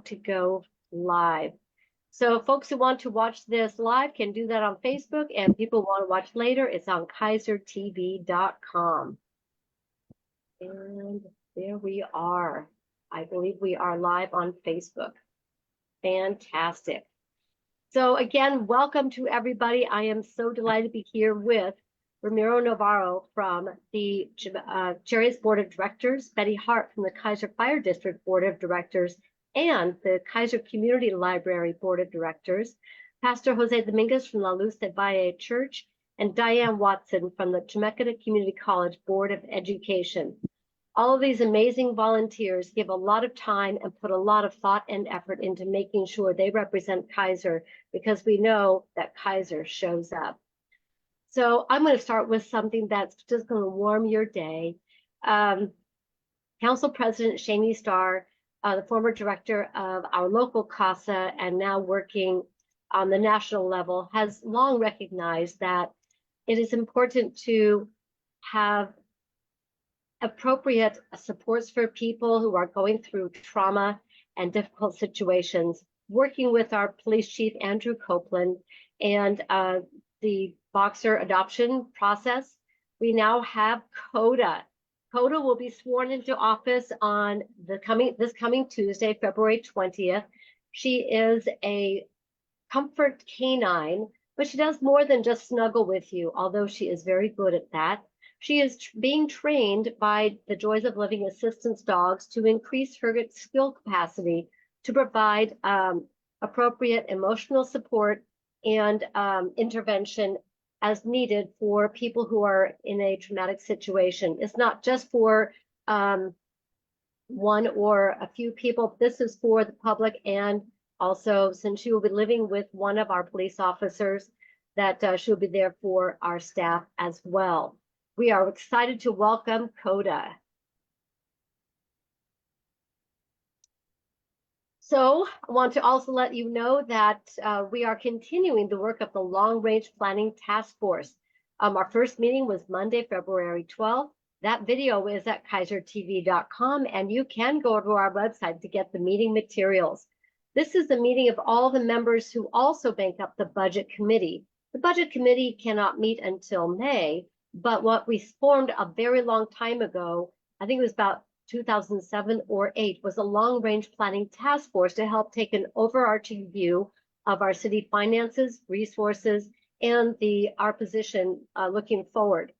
to go live. So folks who want to watch this live can do that on Facebook, and people who want to watch later, it's on kaisertv.com. And there we are. I believe we are live on Facebook. Fantastic. So again, welcome to everybody. I am so delighted to be here with Ramiro Navarro from the Cherries Board of Directors, Betty Hart from the Kaiser Fire District Board of Directors, and the Kaiser Community Library Board of Directors, Pastor Jose Dominguez from La Luz del Valle Church, and Diane Watson from the Chemeketa Community College Board of Education. All of these amazing volunteers give a lot of time and put a lot of thought and effort into making sure they represent Kaiser, because we know that Kaiser shows up. So I'm going to start with something that's just going to warm your day. Council President Shani Starr, the former director of our local CASA and now working on the national level, has long recognized that it is important to have appropriate supports for people who are going through trauma and difficult situations. Working with our police chief, Andrew Copeland, and the Boxer adoption process, we now have CODA. CODA will be sworn into office on this coming Tuesday, February 20th. She is a comfort canine, but she does more than just snuggle with you, although she is very good at that. She is being trained by the Joys of Living assistance dogs to increase her skill capacity to provide appropriate emotional support and intervention as needed for people who are in a traumatic situation. It's not just for one or a few people. This is for the public, and also, since she will be living with one of our police officers, that she'll be there for our staff as well. We are excited to welcome CODA. So I want to also let you know that we are continuing the work of the Long Range Planning Task Force. Our first meeting was Monday, February 12th. That video is at kaisertv.com, and you can go to our website to get the meeting materials. This is the meeting of all the members who also make up the Budget Committee. The Budget Committee cannot meet until May, but what we formed a very long time ago, I think it was about 2007 or 8, was a long-range planning task force to help take an overarching view of our city finances, resources, and our position looking forward.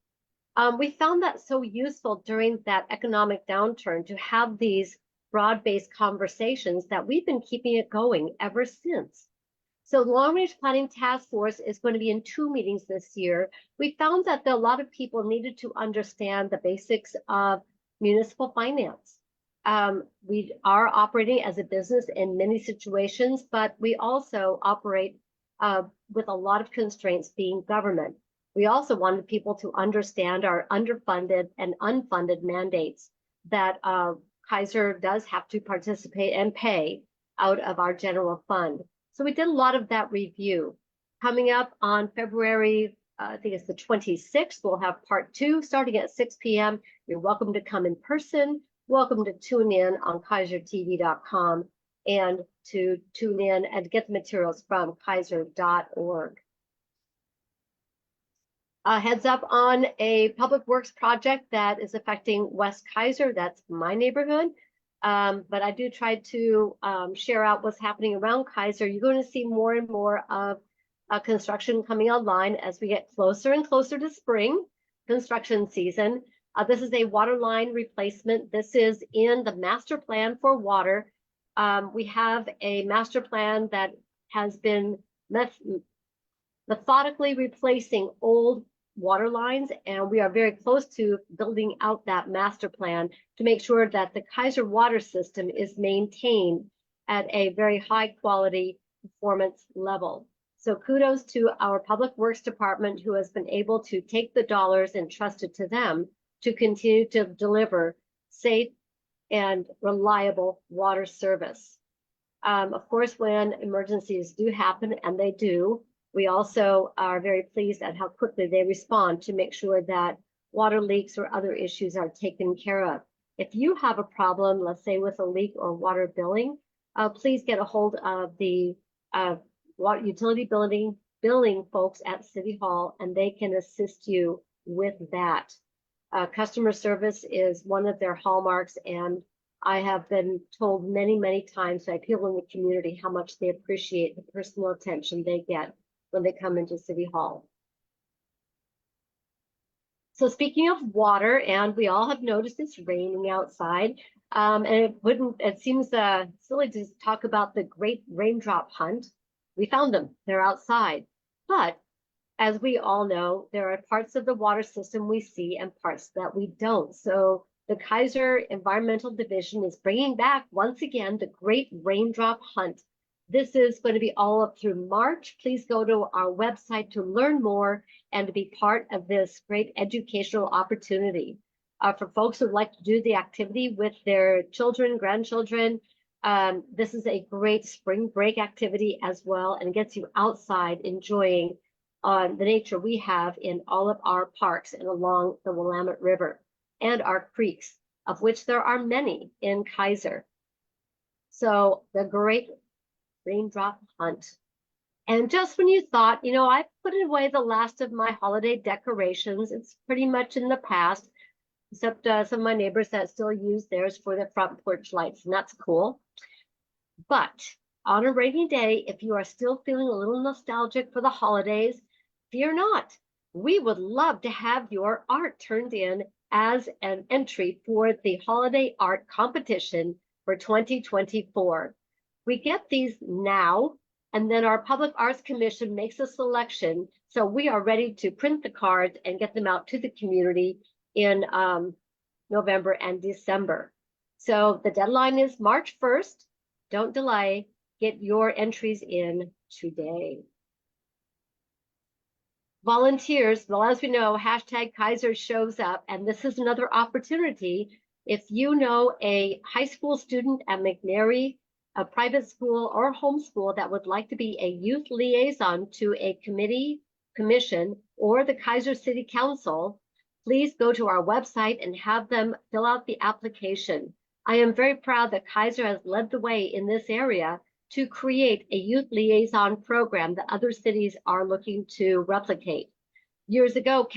We found that so useful during that economic downturn to have these broad-based conversations that we've been keeping it going ever since. So the Long Range Planning Task Force is going to be in 2 meetings this year. We found that a lot of people needed to understand the basics of municipal finance. We are operating as a business in many situations, but we also operate with a lot of constraints being government. We also wanted people to understand our underfunded and unfunded mandates that Kaiser does have to participate and pay out of our general fund. So we did a lot of that review. Coming up on February, I think it's the 26th, we'll have part 2 starting at 6 p.m. You're welcome to come in person, welcome to tune in on kaisertv.com, and to tune in and get the materials from kaiser.org. Heads up on a public works project that is affecting West Kaiser. That's my neighborhood. But I do try to share out what's happening around Kaiser. You're going to see more and more of construction coming online as we get closer and closer to spring construction season. This is a water line replacement. This is in the master plan for water. We have a master plan that has been methodically replacing old water lines, and we are very close to building out that master plan to make sure that the Kaiser water system is maintained at a very high quality performance level. So kudos to our Public Works Department, who has been able to take the dollars entrusted to them to continue to deliver safe and reliable water service. Of course, when emergencies do happen, and they do, we also are very pleased at how quickly they respond to make sure that water leaks or other issues are taken care of. If you have a problem, let's say with a leak or water billing, please get a hold of the water utility billing folks at City Hall, and they can assist you with that. Customer service is one of their hallmarks, and I have been told many, many times by people in the community how much they appreciate the personal attention they get when they come into City Hall. So speaking of water, and we all have noticed it's raining outside, and it seems silly to talk about the great raindrop hunt. We found them, they're outside. But as we all know, there are parts of the water system we see and parts that we don't. So the Kaiser Environmental Division is bringing back once again the great raindrop hunt. This is going to be all up through March. Please go to our website to learn more and to be part of this great educational opportunity. For folks who'd like to do the activity with their children, grandchildren, this is a great spring break activity as well, and gets you outside enjoying the nature we have in all of our parks and along the Willamette River and our creeks, of which there are many in Kaiser. So the great raindrop hunt. And just when you thought, you know, I put away the last of my holiday decorations, it's pretty much in the past, except some of my neighbors that still use theirs for their front porch lights, and that's cool. But on a rainy day, if you are still feeling a little nostalgic for the holidays, fear not. We would love to have your art turned in as an entry for the holiday art competition for 2024. We get these now, and then our Public Arts Commission makes a selection. So we are ready to print the cards and get them out to the community in November and December. So the deadline is March 1st. Don't delay. Get your entries in today. Volunteers, well, as we know, hashtag Kaiser shows up, and this is another opportunity. If you know a high school student at McNary, a private school or homeschool that would like to be a youth liaison to a committee, commission, or the Kaiser City Council, please go to our website and have them fill out the application. I am very proud that Kaiser has led the way in this area to create a youth liaison program that other cities are looking to replicate. Years ago,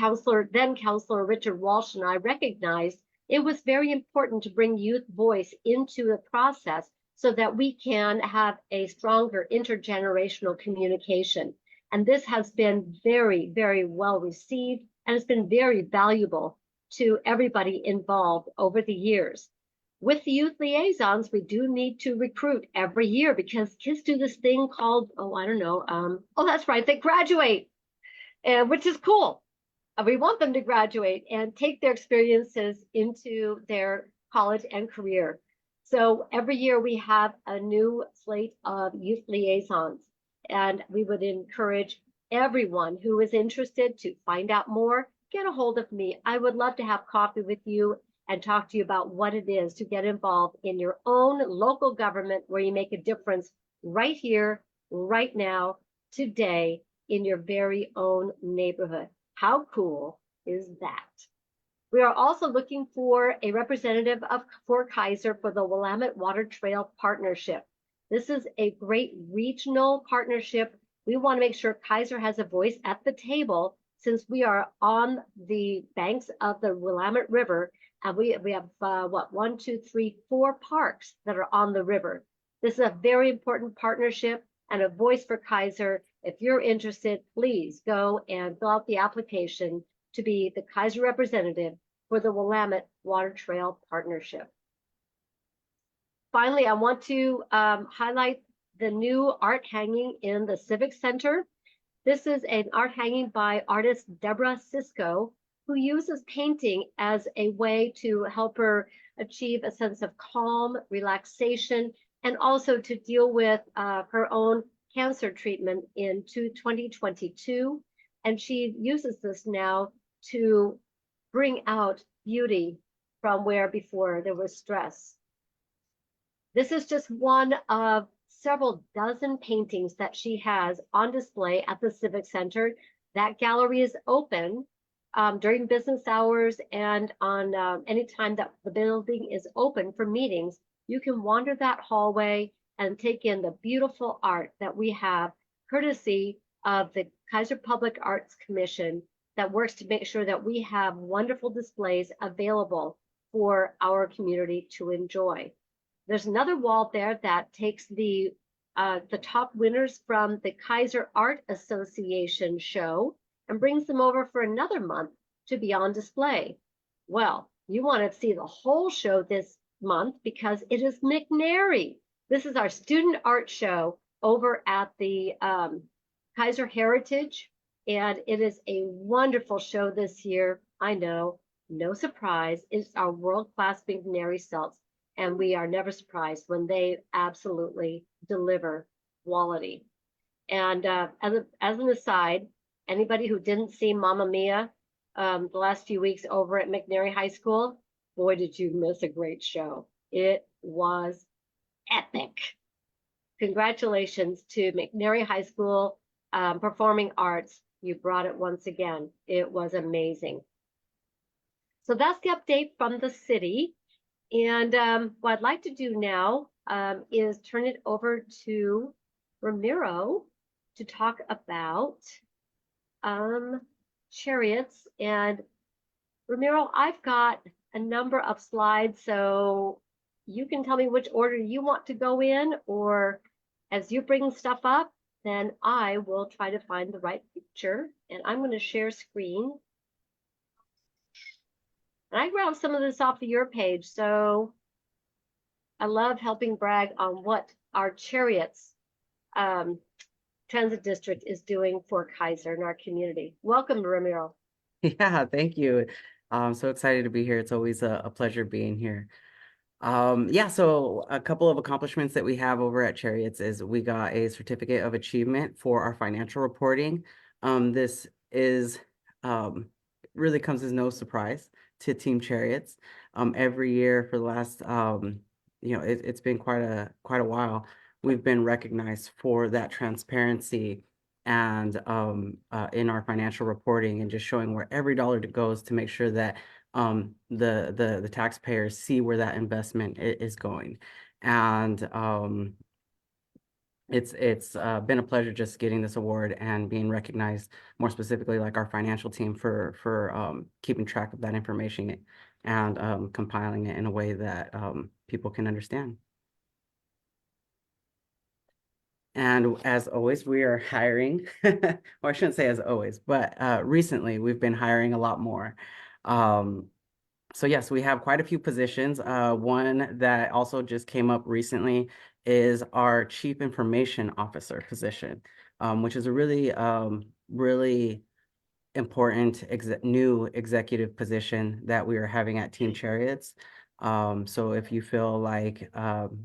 then Councilor Richard Walsh and I recognized it was very important to bring youth voice into the process so that we can have a stronger intergenerational communication. And this has been very, very well received, and it's been very valuable to everybody involved over the years. With the youth liaisons, we do need to recruit every year because kids do this thing called, that's right, they graduate, which is cool. We want them to graduate and take their experiences into their college and career. So every year we have a new slate of youth liaisons, and we would encourage everyone who is interested to find out more, get a hold of me. I would love to have coffee with you and talk to you about what it is to get involved in your own local government where you make a difference right here, right now, today, in your very own neighborhood. How cool is that? We are also looking for a representative for Kaiser for the Willamette Water Trail Partnership. This is a great regional partnership. We want to make sure Kaiser has a voice at the table since we are on the banks of the Willamette River. And we have, 4 parks that are on the river. This is a very important partnership and a voice for Kaiser. If you're interested, please go and fill out the application to be the Kaiser representative for the Willamette Water Trail Partnership. Finally, I want to highlight the new art hanging in the Civic Center. This is an art hanging by artist Deborah Sisko, who uses painting as a way to help her achieve a sense of calm, relaxation, and also to deal with her own cancer treatment in 2022. And she uses this now to bring out beauty from where before there was stress. This is just one of several dozen paintings that she has on display at the Civic Center. That gallery is open during business hours and on any time that the building is open for meetings. You can wander that hallway and take in the beautiful art that we have, courtesy of the Kaiser Public Arts Commission that works to make sure that we have wonderful displays available for our community to enjoy. There's another wall there that takes the top winners from the Kaiser Art Association show and brings them over for another month to be on display. Well, you want to see the whole show this month because it is McNary. This is our student art show over at the Kaiser Heritage, and it is a wonderful show this year. I know, no surprise, it's our world-class McNary Celts, and we are never surprised when they absolutely deliver quality. And as an aside, anybody who didn't see Mamma Mia the last few weeks over at McNary High School, boy, did you miss a great show. It was epic. Congratulations to McNary High School Performing Arts. You brought it once again. It was amazing. So that's the update from the city. And what I'd like to do now is turn it over to Ramiro to talk about chariots. And Ramiro, I've got a number of slides, so you can tell me which order you want to go in, or as you bring stuff up, then I will try to find the right picture. And I'm going to share screen. And I grabbed some of this off of your page, so I love helping brag on what our Chariots Transit District is doing for Kaiser in our community. Welcome, Ramiro. Yeah, thank you. I'm so excited to be here. It's always a pleasure being here. Yeah, so a couple of accomplishments that we have over at Chariots is we got a certificate of achievement for our financial reporting. This is really comes as no surprise to Team Chariots. Every year for the last it's been quite a while. We've been recognized for that transparency and in our financial reporting and just showing where every dollar goes to make sure that the taxpayers see where that investment is going. And it's been a pleasure just getting this award and being recognized, more specifically like our financial team for keeping track of that information and compiling it in a way that people can understand. And as always, we are hiring, or I shouldn't say as always, but recently we've been hiring a lot more. So yes, we have quite a few positions. One that also just came up recently is our Chief Information Officer position, which is a really important new executive position that we are having at Team Chariots. So if you feel like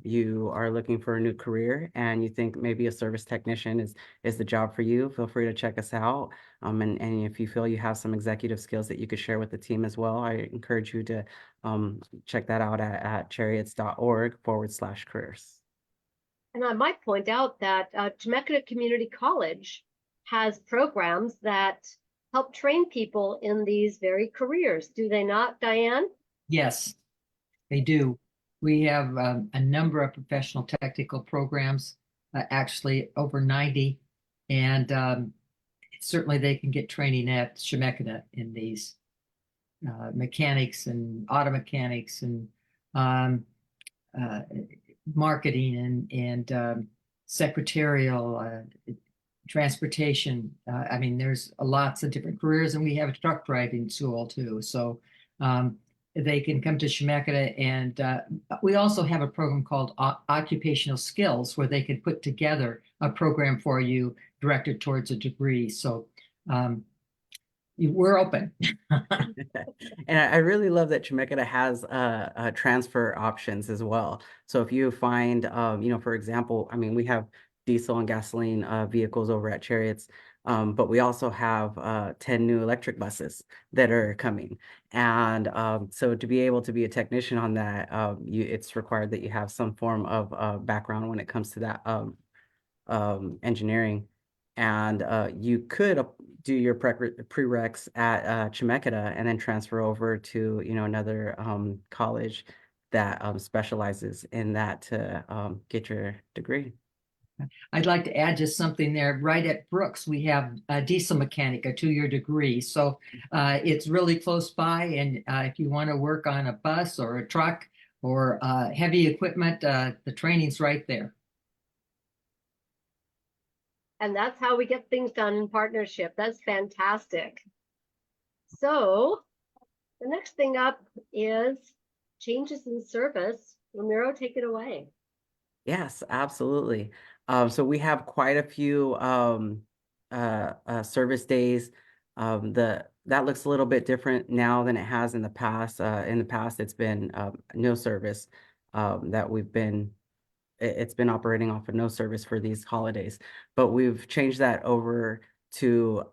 you are looking for a new career and you think maybe a service technician is the job for you, feel free to check us out. And if you feel you have some executive skills that you could share with the team as well, I encourage you to check that out at chariots.org/careers. And I might point out that Chemeketa Community College has programs that help train people in these very careers. Do they not, Diane? Yes, they do. We have a number of professional technical programs, actually over 90, and certainly they can get training at Chemeketa in these mechanics and auto mechanics and um, uh, marketing and secretarial, transportation. I mean, there's lots of different careers, and we have a truck driving school too. So they can come to Chemeketa, and we also have a program called Occupational Skills, where they can put together a program for you directed towards a degree. So we're open. And I really love that Chemeketa has transfer options as well. So if you find, for example, I mean, we have diesel and gasoline vehicles over at Chariots, but we also have 10 new electric buses that are coming. And so to be able to be a technician on that, it's required that you have some form of background when it comes to that engineering. And you could do your prereqs at Chemeketa and then transfer over to another college that specializes in that to get your degree. I'd like to add just something there. Right at Brooks, we have a diesel mechanic, a 2-year degree. So it's really close by. And if you want to work on a bus or a truck or heavy equipment, the training's right there. And that's how we get things done in partnership. That's fantastic. So the next thing up is changes in service. Ramiro, take it away. Yes, absolutely. So we have quite a few service days. That looks a little bit different now than it has in the past. In the past, it's been no service that it's been operating off of no service for these holidays, but we've changed that over to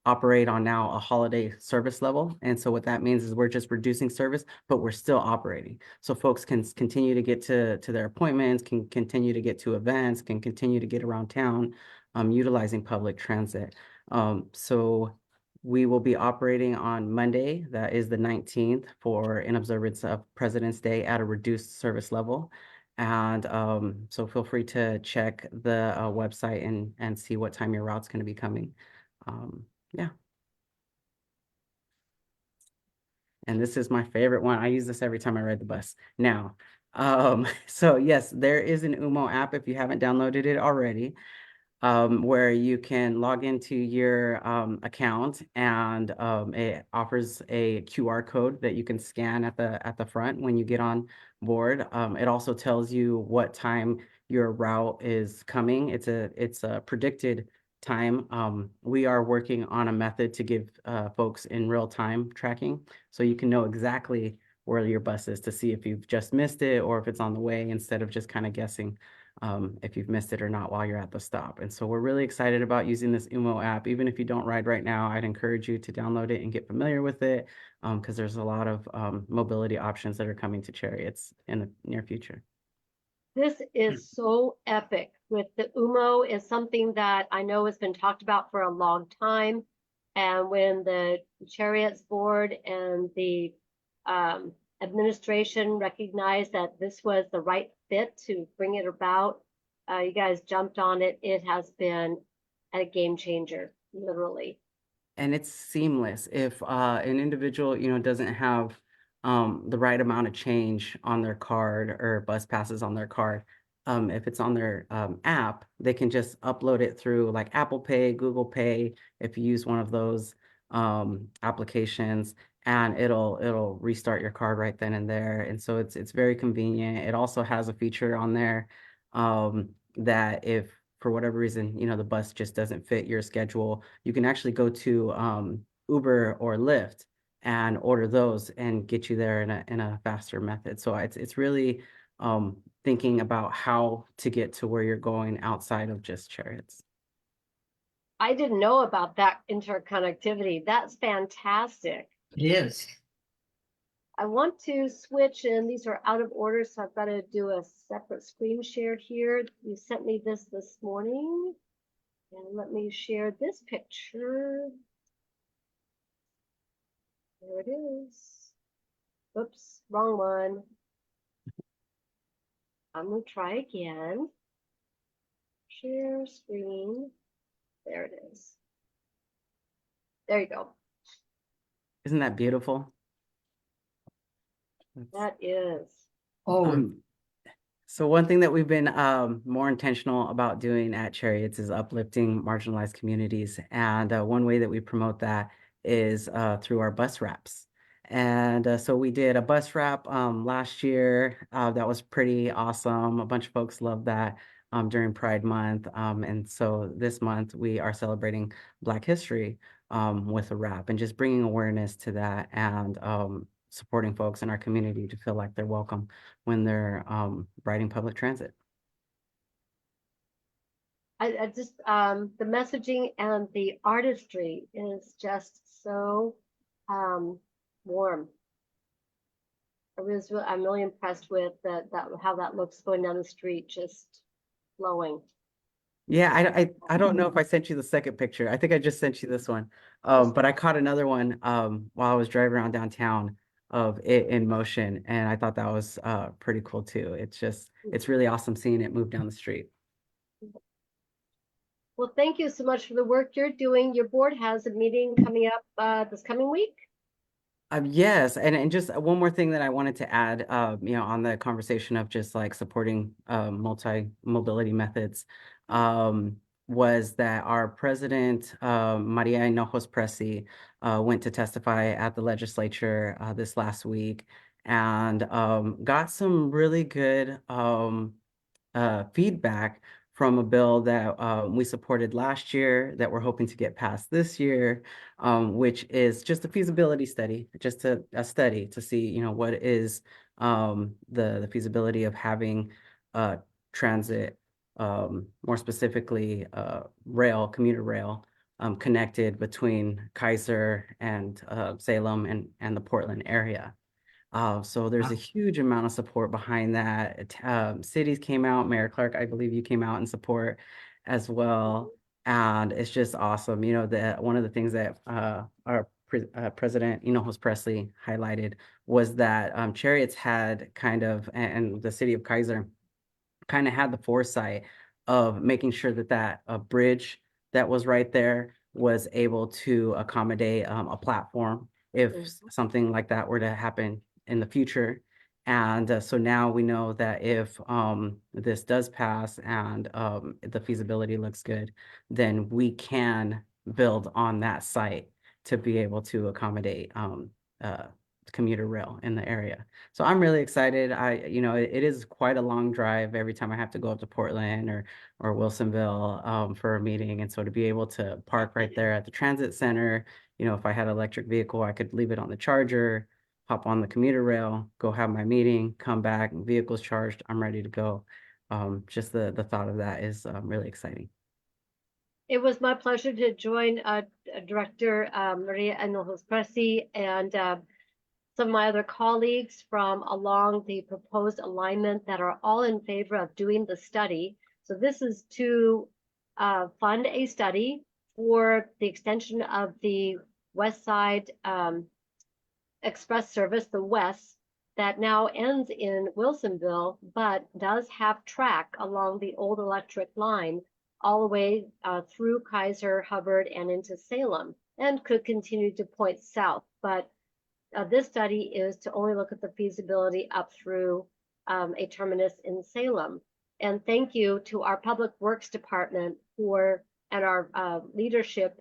operate on now a holiday service level. And so what that means is we're just reducing service, but we're still operating. So folks can continue to get to their appointments, can continue to get to events, can continue to get around town, utilizing public transit. So we will be operating on Monday, that is the 19th, for in observance of President's Day at a reduced service level. And so feel free to check the website and see what time your route's going to be coming. Yeah. And this is my favorite one. I use this every time I ride the bus. Now, so yes, there is an UMO app if you haven't downloaded it already. Where you can log into your account, and it offers a QR code that you can scan at the front when you get on board. It also tells you what time your route is coming. It's a predicted time. We are working on a method to give folks in real time tracking, so you can know exactly where your bus is to see if you've just missed it or if it's on the way, instead of just kind of guessing if you've missed it or not while you're at the stop. And so we're really excited about using this UMO app. Even if you don't ride right now, I'd encourage you to download it and get familiar with it, because there's a lot of mobility options that are coming to Chariots in the near future. This is so epic. With the UMO is something that I know has been talked about for a long time. And when the Chariots board and the administration recognized that this was the right fit to bring it about, you guys jumped on it. It has been a game changer, literally. And it's seamless. If an individual, doesn't have the right amount of change on their card or bus passes on their card, if it's on their app, they can just upload it through like Apple Pay, Google Pay, if you use one of those applications, and it'll restart your card right then and there. And so it's very convenient. It also has a feature on there that if for whatever reason, the bus just doesn't fit your schedule, you can actually go to Uber or Lyft and order those and get you there in a faster method. So it's really thinking about how to get to where you're going outside of just Chariots. I didn't know about that interconnectivity. That's fantastic. It is. I want to switch, and these are out of order, so I've got to do a separate screen share here. You sent me this morning, and let me share this picture. There it is. Oops, wrong one. I'm going to try again. Share screen. There it is. There you go. Isn't that beautiful? That is. Oh, So one thing that we've been more intentional about doing at Chariots is uplifting marginalized communities. And one way that we promote that is through our bus wraps. And so we did a bus wrap last year. That was pretty awesome. A bunch of folks loved that during Pride Month. And so this month we are celebrating Black History with a wrap and just bringing awareness to that, and supporting folks in our community to feel like they're welcome when they're riding public transit. I just the messaging and the artistry is just so warm. I'm really impressed with that how that looks going down the street, just flowing. Yeah, I don't know if I sent you the second picture. I think I just sent you this one. But I caught another one while I was driving around downtown. of it in motion. And I thought that was pretty cool too. It's really awesome seeing it move down the street. Well, thank you so much for the work you're doing. Your board has a meeting coming up this coming week. Yes, and just one more thing that I wanted to add, on the conversation of just like supporting multi-mobility methods, was that our president, Maria Hinojos Presi, went to testify at the legislature this last week and got some really good feedback from a bill that we supported last year that we're hoping to get passed this year, which is just a feasibility study, just a study to see, what is the feasibility of having transit, more specifically commuter rail, connected between Kaiser and Salem and the Portland area. So there's a huge amount of support behind that. Cities came out, Mayor Clark, I believe you came out in support as well. And it's just awesome. That one of the things that our President Hinojos Presley highlighted was that Chariots had and the city of Kaiser kind of had the foresight of making sure that a bridge that was right there was able to accommodate a platform if something like that were to happen in the future. And so now we know that if this does pass and the feasibility looks good, then we can build on that site to be able to accommodate commuter rail in the area. So I'm really excited. It is quite a long drive every time I have to go up to Portland or Wilsonville for a meeting. And so to be able to park right there at the transit center, if I had an electric vehicle, I could leave it on the charger, hop on the commuter rail, go have my meeting, come back, vehicle's charged, I'm ready to go. Just the thought of that is really exciting. It was my pleasure to join Director Maria Hinojos Presi and some of my other colleagues from along the proposed alignment that are all in favor of doing the study. So this is to fund a study for the extension of the West Side Express service, the West, that now ends in Wilsonville, but does have track along the old electric line all the way through Kaiser, Hubbard, and into Salem, and could continue to point south. But this study is to only look at the feasibility up through a terminus in Salem. And thank you to our Public Works Department and our leadership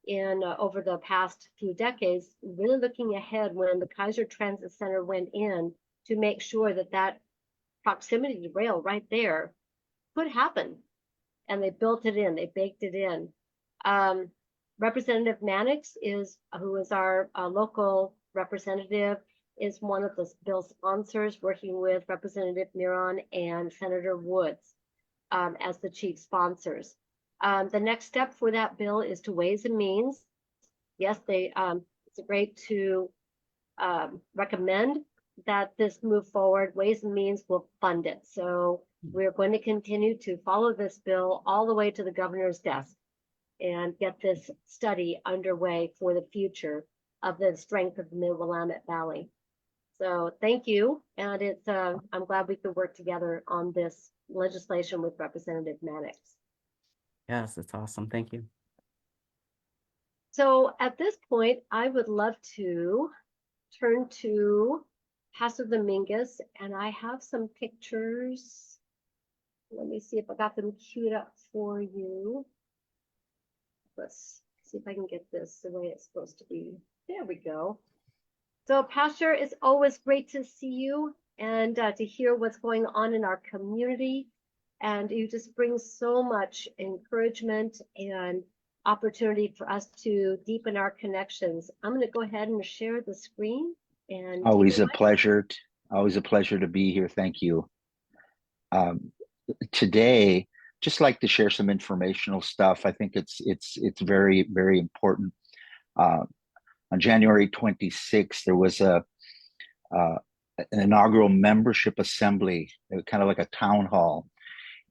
in over the past few decades, really looking ahead when the Kaiser Transit Center went in to make sure that proximity to rail right there could happen. And they built it in, they baked it in. Representative Mannix who is our local representative, is one of the bill sponsors, working with Representative Miron and Senator Woods as the chief sponsors. The next step for that bill is to Ways and Means. Yes, it's great to recommend that this move forward. Ways and Means will fund it. So we're going to continue to follow this bill all the way to the governor's desk and get this study underway for the future of the strength of the Mid-Willamette Valley. So thank you, and I'm glad we could work together on this legislation with Representative Mannix. Yes, it's awesome. Thank you. So at this point, I would love to turn to Pastor Dominguez, and I have some pictures. Let me see if I got them queued up for you. Let's see if I can get this the way it's supposed to be. There we go. So Pastor, it's always great to see you and to hear what's going on in our community. And you just bring so much encouragement and opportunity for us to deepen our connections. I'm going to go ahead and share the screen. And always a pleasure. Always a pleasure to be here. Thank you. Today, just like to share some informational stuff. I think it's very, very important. On January 26th, there was an inaugural membership assembly, kind of like a town hall.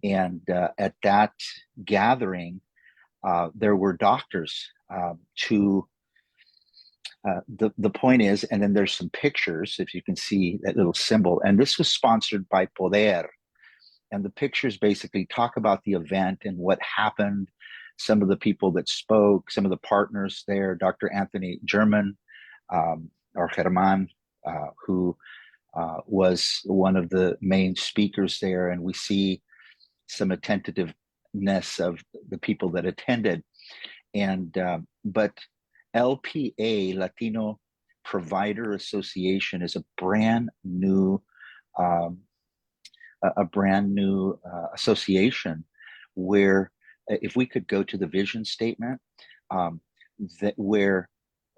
And at that gathering, there were doctors, two the point is, and then there's some pictures, if you can see that little symbol, and this was sponsored by Poder. And the pictures basically talk about the event and what happened, some of the people that spoke, some of the partners there, Dr. Anthony German, or German, who was one of the main speakers there. And we see some attentiveness of the people that attended. And but LPA, Latino Provider Association, is a brand new association where, if we could go to the vision statement, that where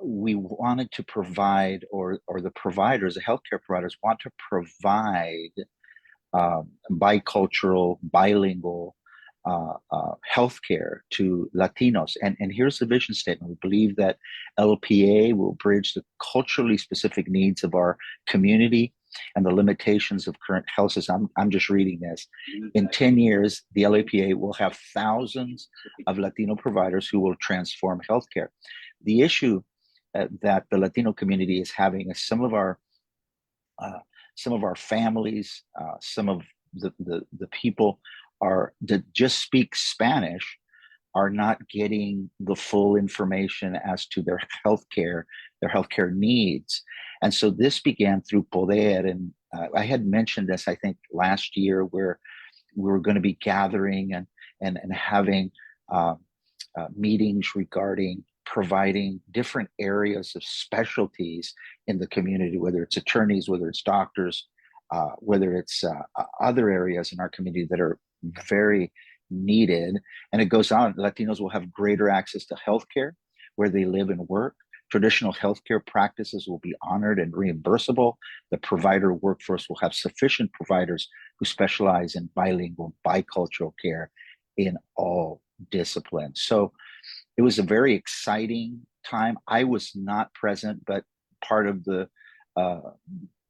we wanted to provide, or the providers, the healthcare providers want to provide bicultural, bilingual healthcare to Latinos. And here's the vision statement. We believe that LPA will bridge the culturally specific needs of our community and the limitations of current health systems. I'm just reading this. In 10 years, the LAPA will have thousands of Latino providers who will transform healthcare. The issue that the Latino community is having is some of our families, some of the people that just speak Spanish are not getting the full information as to their healthcare needs. And so this began through Poder. And I had mentioned this, I think, last year, where we were going to be gathering and having meetings regarding providing different areas of specialties in the community, whether it's attorneys, whether it's doctors, whether it's other areas in our community that are very needed. And it goes on. Latinos will have greater access to healthcare where they live and work. Traditional healthcare practices will be honored and reimbursable. The provider workforce will have sufficient providers who specialize in bilingual, bicultural care in all disciplines. So it was a very exciting time. I was not present, but part of the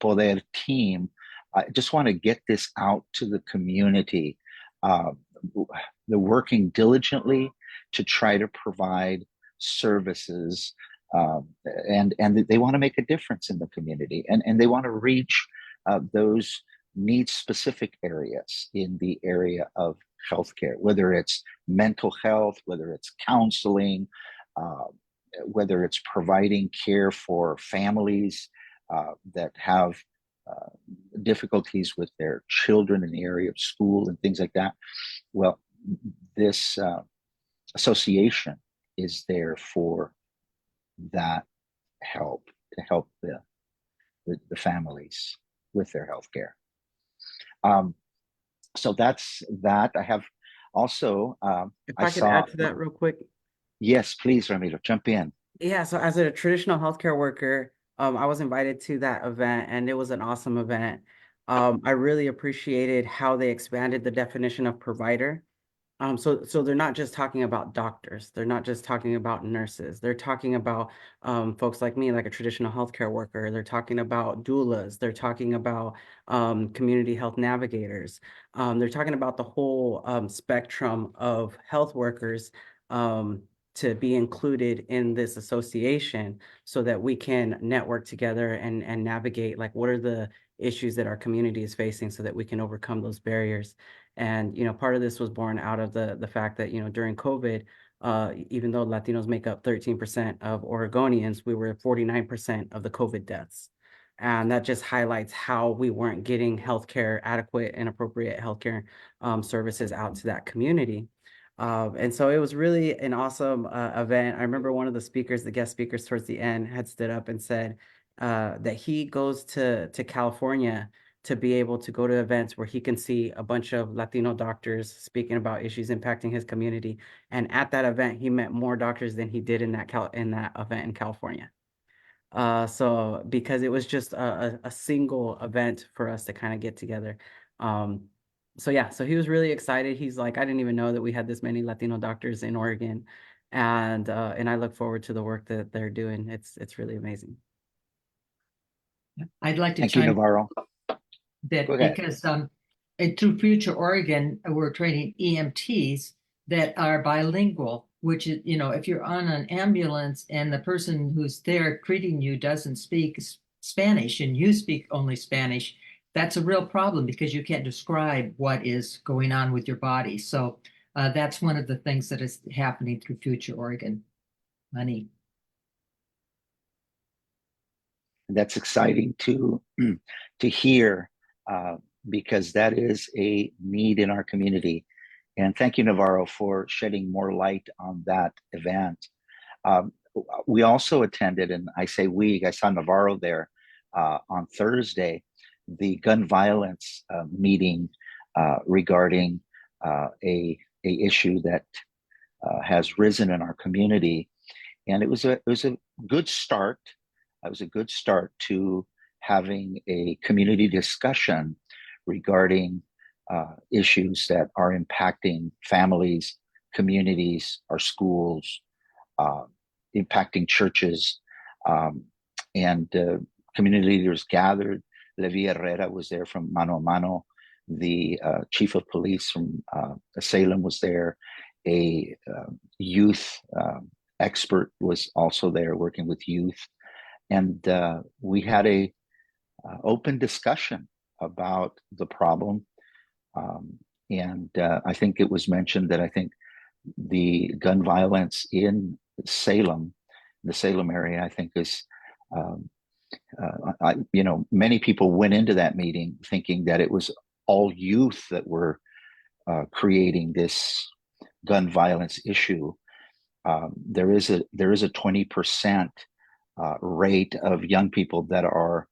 Poder team. I just want to get this out to the community. They're working diligently to try to provide services, and they want to make a difference in the community, and they want to reach those need-specific areas in the area of healthcare, whether it's mental health, whether it's counseling, whether it's providing care for families that have difficulties with their children in the area of school and things like that. Well, this association is there for that help, to help the families with their health care. So that's that. I have also, If I could add to that real quick. Yes, please, Ramiro, jump in. Yeah, so as a traditional healthcare worker, I was invited to that event, and it was an awesome event. I really appreciated how they expanded the definition of provider. So they're not just talking about doctors. They're not just talking about nurses. They're talking about folks like me, like a traditional healthcare worker. They're talking about doulas. They're talking about community health navigators. They're talking about the whole spectrum of health workers to be included in this association so that we can network together and navigate, like, what are the issues that our community is facing so that we can overcome those barriers. And, part of this was born out of the fact that, during COVID, even though Latinos make up 13% of Oregonians, we were 49% of the COVID deaths. And that just highlights how we weren't getting healthcare, adequate and appropriate healthcare services out to that community. And so it was really an awesome event. I remember one of the guest speakers towards the end had stood up and said that he goes to California to be able to go to events where he can see a bunch of Latino doctors speaking about issues impacting his community. And at that event, he met more doctors than he did in that event in California. So because it was just a single event for us to kind of get together. So yeah, so he was really excited. He's like, I didn't even know that we had this many Latino doctors in Oregon. And I look forward to the work that they're doing. It's really amazing. I'd like to Thank you, Navarro. that Go ahead. because through Future Oregon, we're training EMTs that are bilingual which is, if you're on an ambulance and the person who's there treating you doesn't speak Spanish and you speak only Spanish, that's a real problem because you can't describe what is going on with your body. So that's one of the things that is happening through Future Oregon money. That's exciting to hear, because that is a need in our community. And thank you, Navarro, for shedding more light on that event. We also attended, and I say we, I saw Navarro there on Thursday, the gun violence meeting regarding a issue that has risen in our community, and it was a good start. It was a good start to having a community discussion regarding issues that are impacting families, communities, our schools, impacting churches, and community leaders gathered. Levi Herrera was there from Mano a Mano. The chief of police from Salem was there. A youth expert was also there working with youth. And we had a open discussion about the problem. And I think it was mentioned that I think the gun violence in Salem, the Salem area, I think is, many people went into that meeting thinking that it was all youth that were creating this gun violence issue. There is a 20% rate of young people that are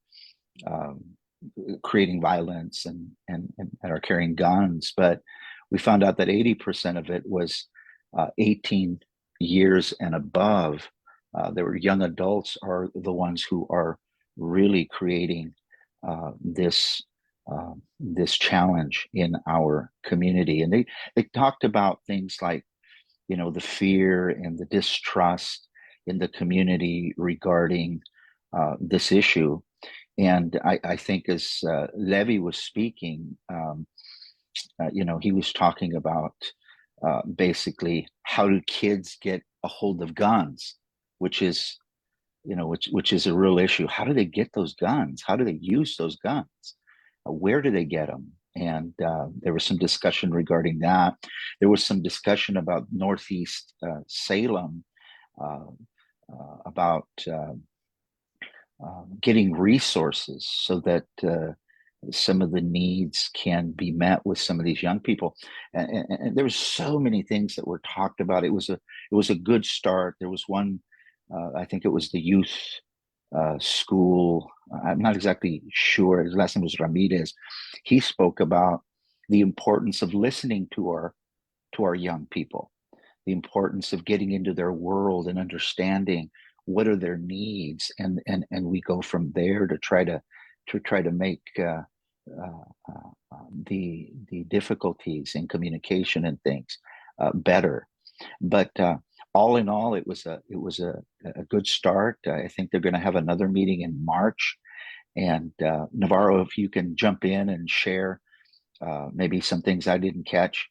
creating violence and are carrying guns, but we found out that 80% of it was 18 years and above. There were young adults are the ones who are really creating this challenge in our community, and they talked about things like the fear and the distrust in the community regarding this issue. And I think as Levi was speaking, he was talking about basically how do kids get a hold of guns, which is a real issue. How do they get those guns? How do they use those guns? Where do they get them? And there was some discussion regarding that. There was some discussion about Northeast Salem, about getting resources so that some of the needs can be met with some of these young people. And there was so many things that were talked about. It was a good start. There was one, I think it was the youth school. I'm not exactly sure. His last name was Ramirez. He spoke about the importance of listening to our young people, the importance of getting into their world and understanding what are their needs, and we go from there to try to make the difficulties in communication and things better. But all in all, it was a good start. I think they're going to have another meeting in March. And Navarro, if you can jump in and share maybe some things I didn't catch,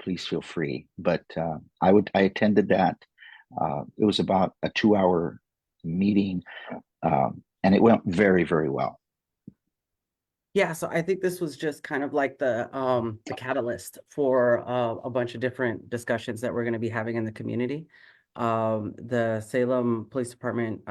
please feel free. But I attended that. It was about a 2-hour meeting, and it went very, very well. Yeah, so I think this was just kind of like the catalyst for a bunch of different discussions that we're going to be having in the community. The Salem Police Department,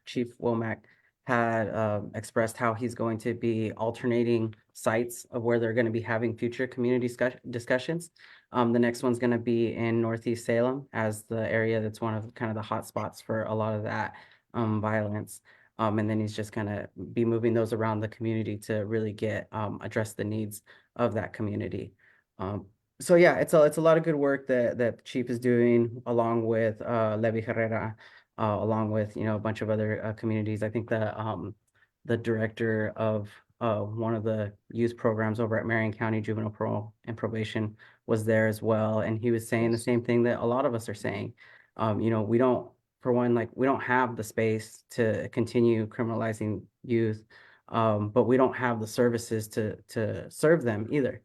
Chief Womack had expressed how he's going to be alternating sites of where they're going to be having future community discussions. The next one's going to be in Northeast Salem as the area that's one of kind of the hot spots for a lot of that violence. And then he's just going to be moving those around the community to really address the needs of that community. So yeah, it's a lot of good work that the chief is doing along with Levi Herrera, along with a bunch of other communities. I think the director of one of the youth programs over at Marion County Juvenile Parole and Probation was there as well, and he was saying the same thing that a lot of us are saying. We don't. For one, like we don't have the space to continue criminalizing youth, but we don't have the services to serve them either.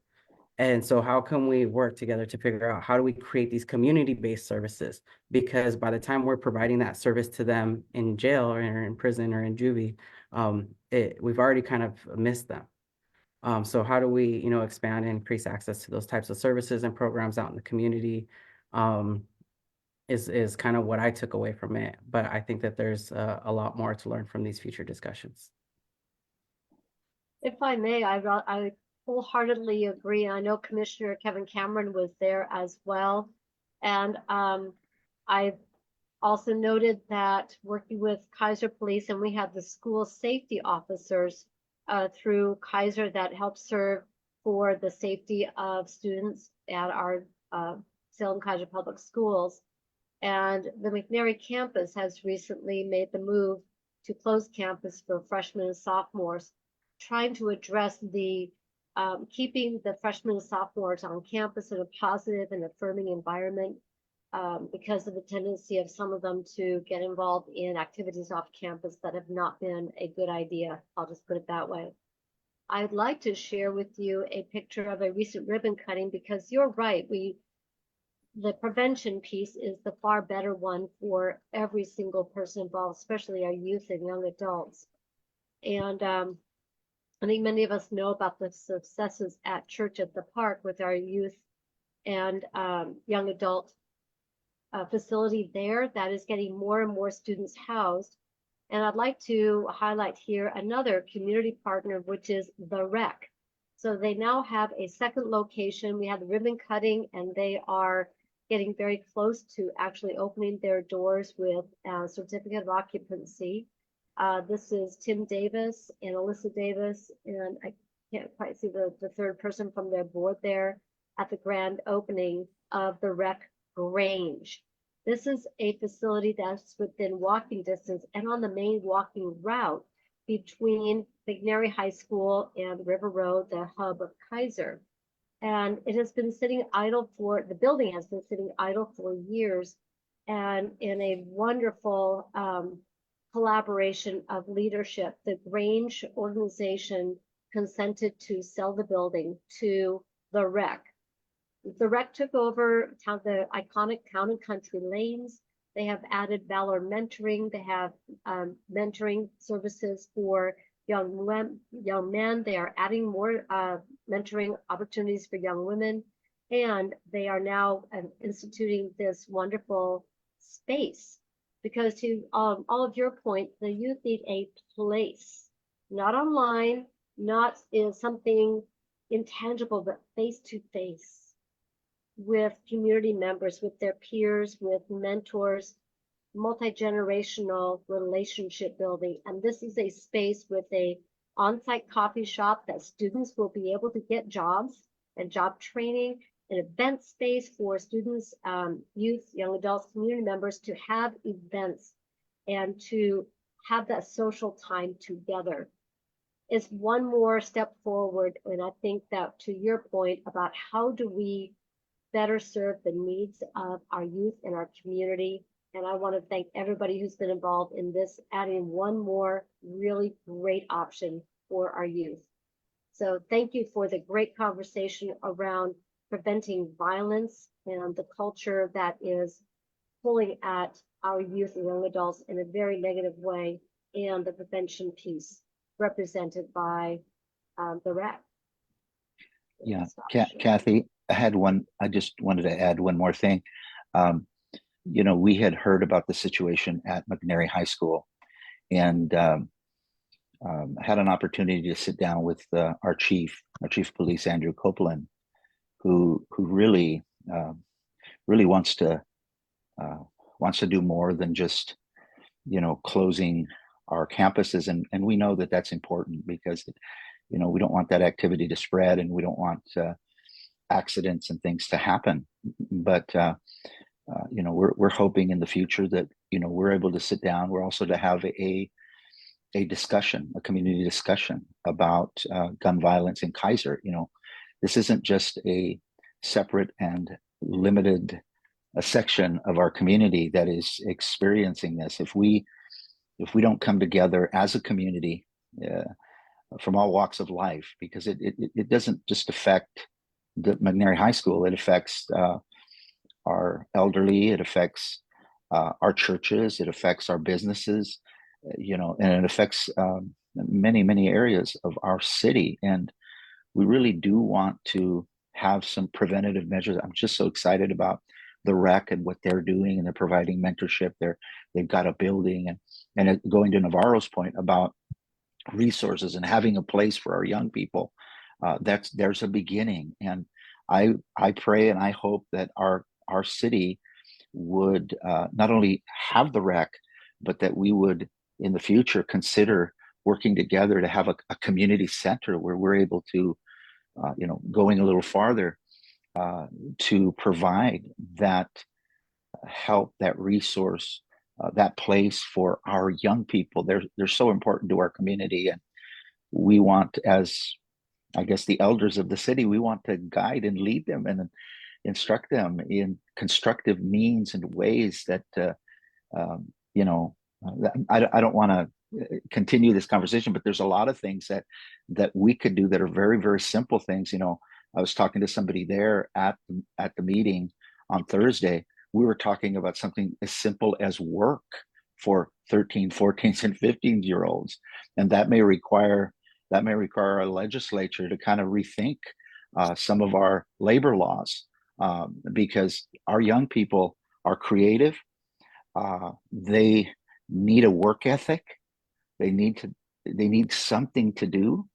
And so how can we work together to figure out how do we create these community-based services? Because by the time we're providing that service to them in jail or in prison or in juvie, we've already kind of missed them. So how do we, expand and increase access to those types of services and programs out in the community? Is kind of what I took away from it. But I think that there's a lot more to learn from these future discussions. If I may, I wholeheartedly agree. I know Commissioner Kevin Cameron was there as well. And I've also noted that working with Kaiser Police, and we have the school safety officers through Kaiser that help serve for the safety of students at our Salem Kaiser Public Schools. And the McNary campus has recently made the move to close campus for freshmen and sophomores, trying to address the keeping the freshmen and sophomores on campus in a positive and affirming environment because of the tendency of some of them to get involved in activities off campus that have not been a good idea. I'll just put it that way. I'd like to share with you a picture of a recent ribbon cutting because you're right. The prevention piece is the far better one for every single person involved, especially our youth and young adults. And I think many of us know about the successes at Church at the Park with our youth and young adult facility there that is getting more and more students housed. And I'd like to highlight here another community partner, which is the Rec. So they now have a second location. We had the ribbon cutting, and they are getting very close to actually opening their doors with a certificate of occupancy. This is Tim Davis and Alyssa Davis, and I can't quite see the third person from their board there at the grand opening of the Rec Grange. This is a facility that's within walking distance and on the main walking route between McNary High School and River Road, the hub of Kaiser. And it has been sitting idle the building has been sitting idle for years. And in a wonderful collaboration of leadership, the Grange organization consented to sell the building to the Rec. The Rec took over the iconic Town and Country lanes. They have added Valor Mentoring. They have mentoring services for young men. They are adding more mentoring opportunities for young women. And they are now instituting this wonderful space. Because to all of your point, the youth need a place, not online, not in something intangible, but face to face with community members, with their peers, with mentors, multi-generational relationship building. And this is a space with a on-site coffee shop that students will be able to get jobs and job training, an event space for students, youth, young adults, community members to have events and to have that social time together. It's one more step forward. And I think that to your point about how do we better serve the needs of our youth and our community. And I want to thank everybody who's been involved in this, adding one more really great option for our youth. So thank you for the great conversation around preventing violence and the culture that is pulling at our youth and young adults in a very negative way, and the prevention piece represented by the Rec. Yeah, Cathy, I just wanted to add one more thing. We had heard about the situation at McNary High School, and had an opportunity to sit down with our chief of police, Andrew Copeland, who really wants to do more than just closing our campuses, and we know that that's important because we don't want that activity to spread, and we don't want accidents and things to happen. But we're hoping in the future that we're able to sit down. We're also to have a discussion, a community discussion about gun violence in Kaiser. This isn't just a separate and limited a section of our community that is experiencing this. If we don't come together as a community from all walks of life, because it doesn't just affect the McNary High School. It affects our elderly. It affects our churches. It affects our businesses. And it affects many, many areas of our city. And we really do want to have some preventative measures. I'm just so excited about the rec and what they're doing, and they're providing mentorship. They've got a building, and going to Navarro's point about resources and having a place for our young people. There's a beginning, and I pray and I hope that our city would not only have the rec, but that we would in the future consider working together to have a community center where we're able to, going a little farther, to provide that help, that resource, that place for our young people. They're so important to our community, and we want, as I guess the elders of the city, we want to guide and lead them and instruct them in constructive means and ways that I don't want to continue this conversation, but there's a lot of things that we could do that are very, very simple things. I was talking to somebody there at the meeting on Thursday. We were talking about something as simple as work for 13, 14s, and 15-year-olds, and that may require our legislature to kind of rethink some of our labor laws, because our young people are creative. They need a work ethic. They need something to do.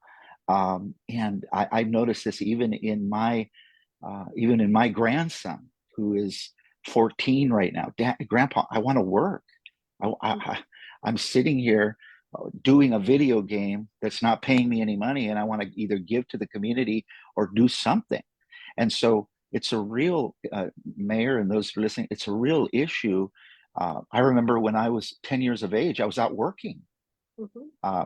And I've noticed this even in my grandson, who is 14 right now. Grandpa, I want to work. I'm sitting here doing a video game that's not paying me any money, and I want to either give to the community or do something. And so it's a real, Mayor and those who are listening, it's a real issue. I remember when I was 10 years of age, I was out working.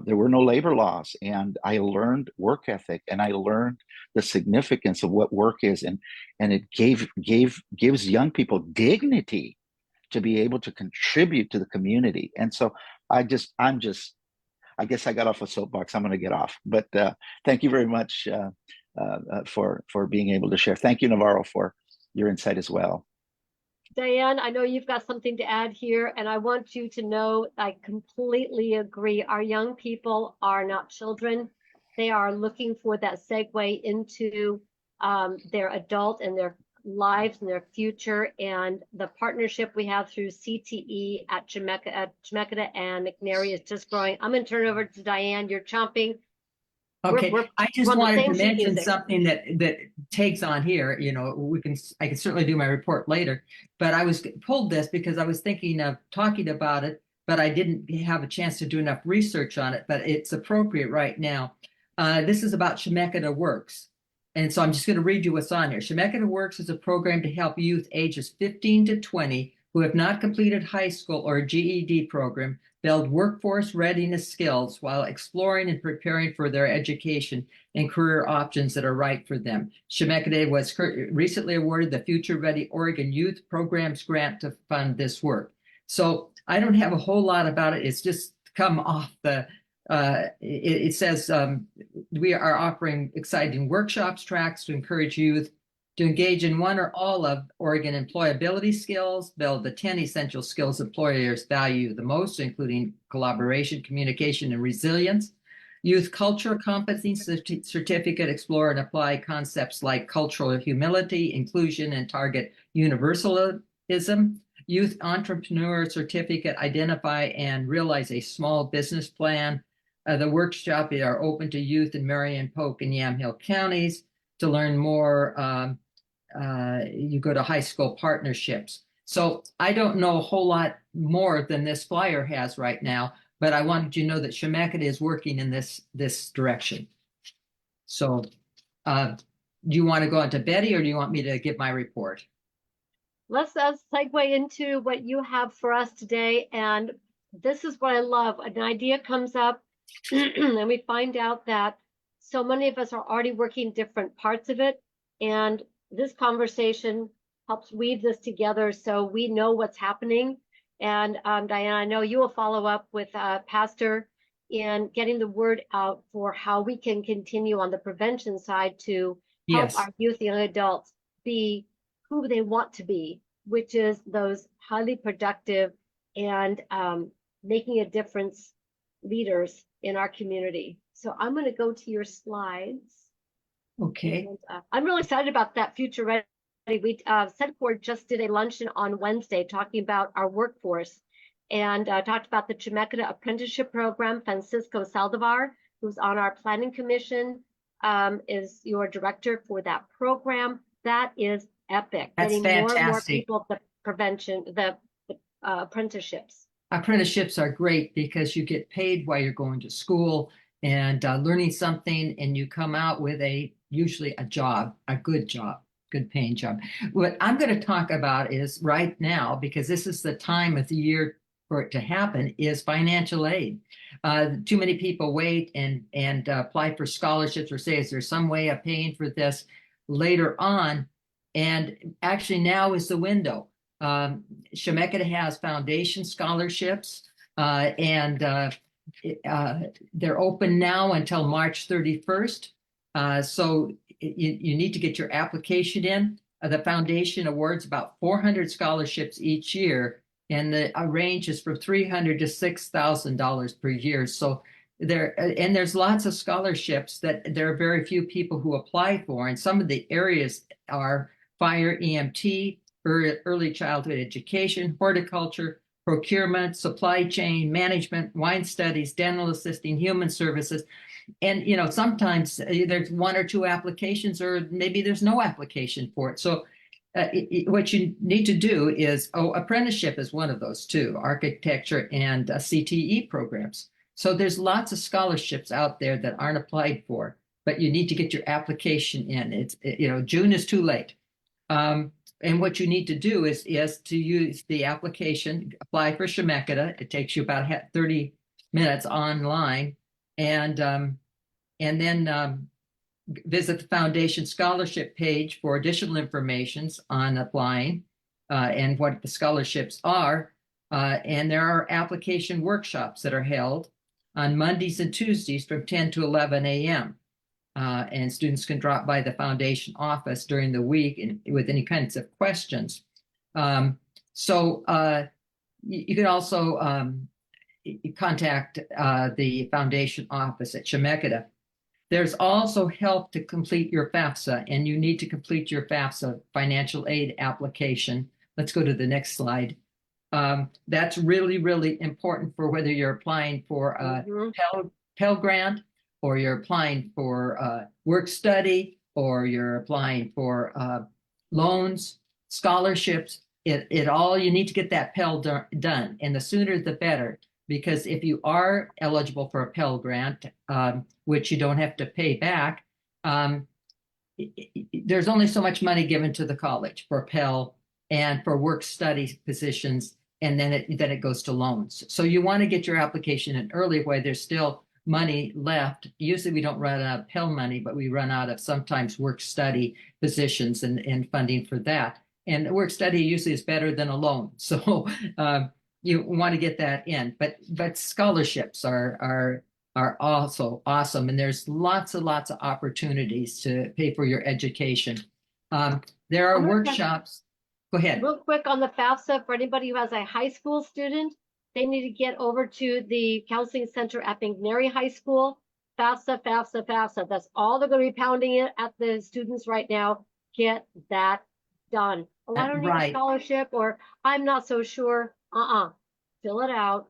There were no labor laws, and I learned work ethic, and I learned the significance of what work is, and it gives young people dignity to be able to contribute to the community. And so I guess I got off a soapbox. I'm going to get off, but thank you very much for being able to share. Thank you, Navarro, for your insight as well. Diane, I know you've got something to add here, and I want you to know I completely agree. Our young people are not children. They are looking for that segue into their adult and their lives and their future. And the partnership we have through CTE at Chemeketa and McNary is just growing. I'm going to turn it over to Diane. You're chomping. Okay, I just wanted to mention music. something that takes on here. I can certainly do my report later, but I was pulled this because I was thinking of talking about it, but I didn't have a chance to do enough research on it, but it's appropriate right now. This is about Chemeketa Works. And so I'm just going to read you what's on here. Chemeketa Works is a program to help youth ages 15 to 20 who have not completed high school or a GED program build workforce readiness skills while exploring and preparing for their education and career options that are right for them. Chemeketa was recently awarded the Future Ready Oregon Youth Programs Grant to fund this work. So I don't have a whole lot about it. It's just come off the, it says we are offering exciting workshops, tracks to encourage youth to engage in one or all of Oregon employability skills, build the 10 essential skills employers value the most, including collaboration, communication, and resilience. Youth Culture Competency Certificate, explore and apply concepts like cultural humility, inclusion, and target universalism. Youth Entrepreneur Certificate, identify and realize a small business plan. The workshop are open to youth in Marion, Polk, and Yamhill counties. To learn more, you go to high school partnerships. So I don't know a whole lot more than this flyer has right now, but I wanted you to know that Chemeketa is working in this direction. So do you want to go on to Betty, or do you want me to give my report? Let's segue into what you have for us today. And this is what I love. An idea comes up and we find out that so many of us are already working different parts of it. And this conversation helps weave this together so we know what's happening. And Diane, I know you will follow up with Pastor in getting the word out for how we can continue on the prevention side to help Yes. our youth, young adults be who they want to be, which is those highly productive and making a difference leaders in our community. So I'm going to go to your slides. Okay. And, I'm really excited about that Future Ready. We Board just did a luncheon on Wednesday talking about our workforce and talked about the Chemeketa Apprenticeship Program. Francisco Saldivar, who's on our planning commission, is your director for that program. That is epic. That's Getting more and more fantastic. people the prevention, the apprenticeships. Apprenticeships are great because you get paid while you're going to school and learning something, and you come out with usually a job, a good job, good paying job. What I'm going to talk about is right now, because this is the time of the year for it to happen, is financial aid. Too many people wait and apply for scholarships or say, is there some way of paying for this later on? And actually now is the window. Chemeketa has foundation scholarships, and they're open now until March 31st. So you need to get your application in. The foundation awards about 400 scholarships each year, and the range is from $300 to $6,000 per year. So there's lots of scholarships that there are very few people who apply for, and some of the areas are fire, EMT, early childhood education, horticulture, procurement, supply chain, management, wine studies, dental assisting, human services. And, sometimes there's one or two applications, or maybe there's no application for it. So what you need to do is, apprenticeship is one of those too, architecture and CTE programs. So there's lots of scholarships out there that aren't applied for, but you need to get your application in. June is too late. And what you need to do is to use the application, apply for Chemeketa. It takes you about 30 minutes online, and then visit the foundation scholarship page for additional information on applying and what the scholarships are. And there are application workshops that are held on Mondays and Tuesdays from 10 to 11 a.m. And students can drop by the foundation office during the week with any kinds of questions. So you can also contact the foundation office at Chemeketa. There's also help to complete your FAFSA, and you need to complete your FAFSA financial aid application. Let's go to the next slide. That's really, really important for whether you're applying for a Pell Grant, or you're applying for work study, or you're applying for loans, scholarships. You need to get that Pell done, and the sooner the better, because if you are eligible for a Pell Grant, which you don't have to pay back, there's only so much money given to the college for Pell and for work study positions, and then it goes to loans. So you want to get your application in early while there's still money left. Usually we don't run out of Pell money, but we run out of sometimes work study positions and funding for that. And work study usually is better than a loan. So you want to get that in. But scholarships are also awesome. And there's lots and lots of opportunities to pay for your education. There are workshops. Go ahead. Real quick on the FAFSA, for anybody who has a high school student, they need to get over to the counseling center at McNary High School. FAFSA, FAFSA, FAFSA. That's all they're going to be pounding it at the students right now. Get that done. Oh, I don't need a scholarship, or I'm not so sure. Fill it out.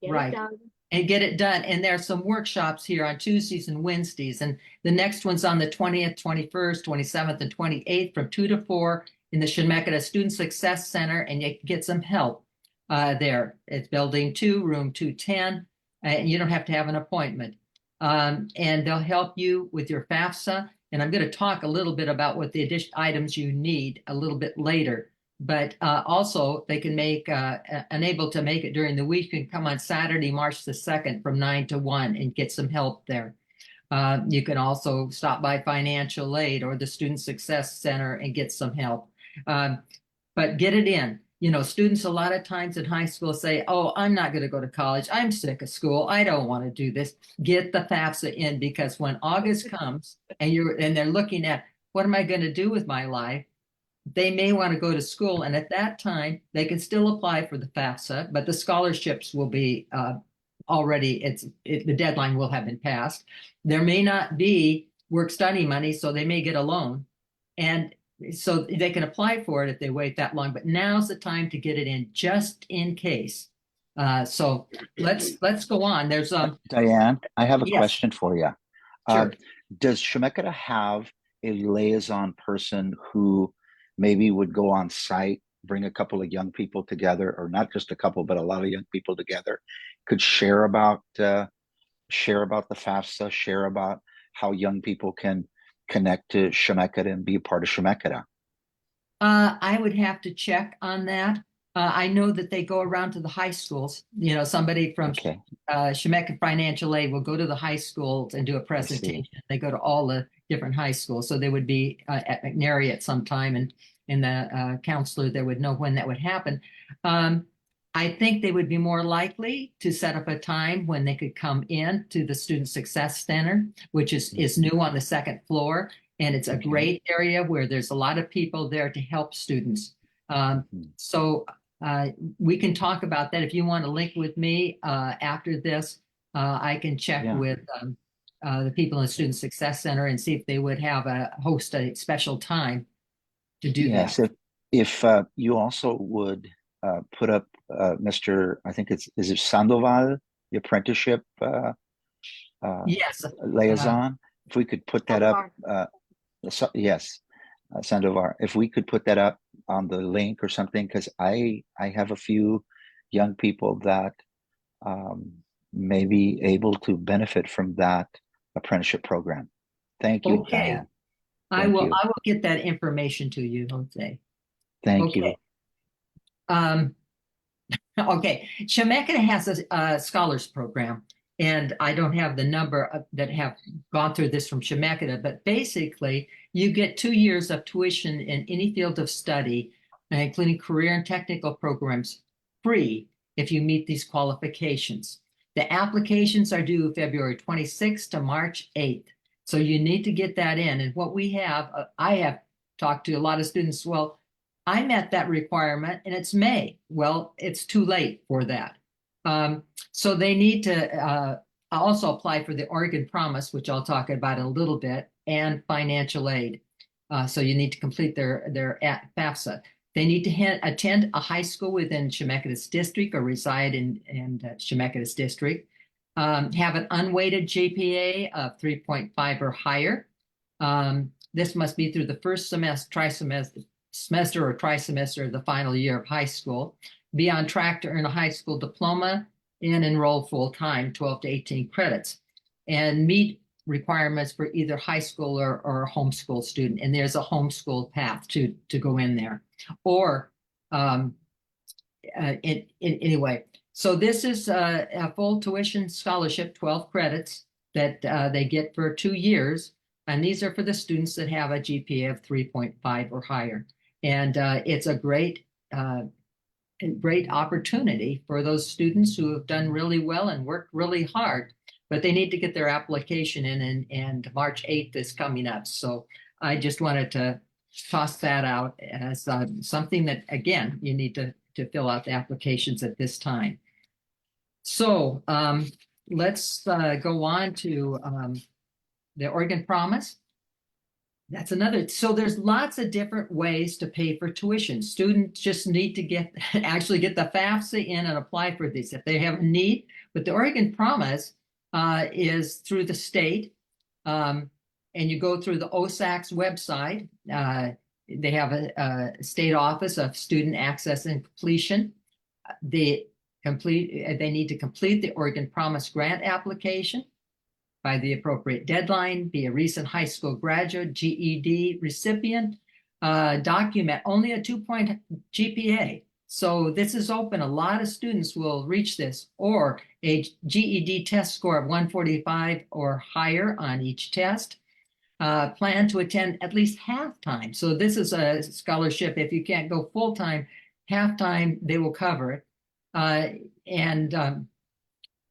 Get it done. And get it done. And there are some workshops here on Tuesdays and Wednesdays. And the next one's on the 20th, 21st, 27th, and 28th from 2 to 4 in the Chemeketa Student Success Center. And you can get some help there. It's building 2, room 210. And you don't have to have an appointment. And they'll help you with your FAFSA. And I'm going to talk a little bit about what the additional items you need a little bit later. But also they can unable to make it during the week, you can come on Saturday, March the 2nd from 9 to 1 and get some help there. You can also stop by financial aid or the Student Success Center and get some help. But get it in. students a lot of times in high school say, oh, I'm not going to go to college. I'm sick of school. I don't want to do this. Get the FAFSA in, because when August comes and they're looking at, what am I going to do with my life? They may want to go to school. And at that time, they can still apply for the FAFSA, but the scholarships will be already, the deadline will have been passed. There may not be work study money, so they may get a loan. And so they can apply for it if they wait that long, but now's the time to get it in just in case. So let's go on. There's Diane, I have a yes, question for you. sure. Does Chemeketa have a liaison person who maybe would go on site, bring a couple of young people together, or not just a couple, but a lot of young people together, could share about the FAFSA, share about how young people can connect to Chemeketa and be a part of Chemeketa? I would have to check on that. I know that they go around to the high schools. Somebody from Okay, Chemeketa Financial Aid will go to the high schools and do a I see. presentation. They go to all the different high schools. So they would be at McNary at some time, and the counselor there would know when that would happen. I think they would be more likely to set up a time when they could come in to the Student Success Center, which is new on the second floor. And it's a Okay. great area where there's a lot of people there to help students. So we can talk about that. If you want to link with me after this, I can check Yeah. with the people in the Student Success Center and see if they would have host a special time to do Yes, that. if you also would put up Mr. I think is it Sandoval, the apprenticeship Yes. liaison? If we could put that up, yes, Sandoval. If we could put that up on the link or something, because I have a few young people that may be able to benefit from that apprenticeship program. Thank you, Okay. Diane. I Thank will you. get that information to you, Jose. Thank Okay. you. Okay, Chemeketa has a scholars program, and I don't have the number that have gone through this from Chemeketa, but basically you get 2 years of tuition in any field of study, including career and technical programs, free if you meet these qualifications. The applications are due February 26th to March 8th. So you need to get that in. And what we have, I have talked to a lot of students, well, I met that requirement and it's May. Well, it's too late for that. So they need to also apply for the Oregon Promise, which I'll talk about in a little bit, and financial aid. So you need to complete their FAFSA. They need to attend a high school within Chemeketa's district or reside in Chemeketa's district. Have an unweighted GPA of 3.5 or higher. This must be through the first semester or trimester of the final year of high school. Be on track to earn a high school diploma and enroll full-time, 12 to 18 credits, and meet requirements for either high school or homeschool student. And there's a homeschool path to go in there. Or anyway, so this is a full tuition scholarship, 12 credits that they get for 2 years. And these are for the students that have a GPA of 3.5 or higher. And it's a great opportunity for those students who have done really well and worked really hard, but they need to get their application in, and March 8th is coming up. So I just wanted to toss that out as something that, again, you need to fill out the applications at this time. So let's go on to the Oregon Promise. That's another. So there's lots of different ways to pay for tuition. Students just need to actually get the FAFSA in and apply for these if they have a need. But the Oregon Promise is through the state, and you go through the OSAC's website. They have a state office of student access and completion. They need to complete the Oregon Promise grant application by the appropriate deadline, be a recent high school graduate, GED recipient, document only a 2-point GPA. So this is open. A lot of students will reach this, or a GED test score of 145 or higher on each test. Plan to attend at least half-time. So this is a scholarship. If you can't go full-time, half-time, they will cover it, and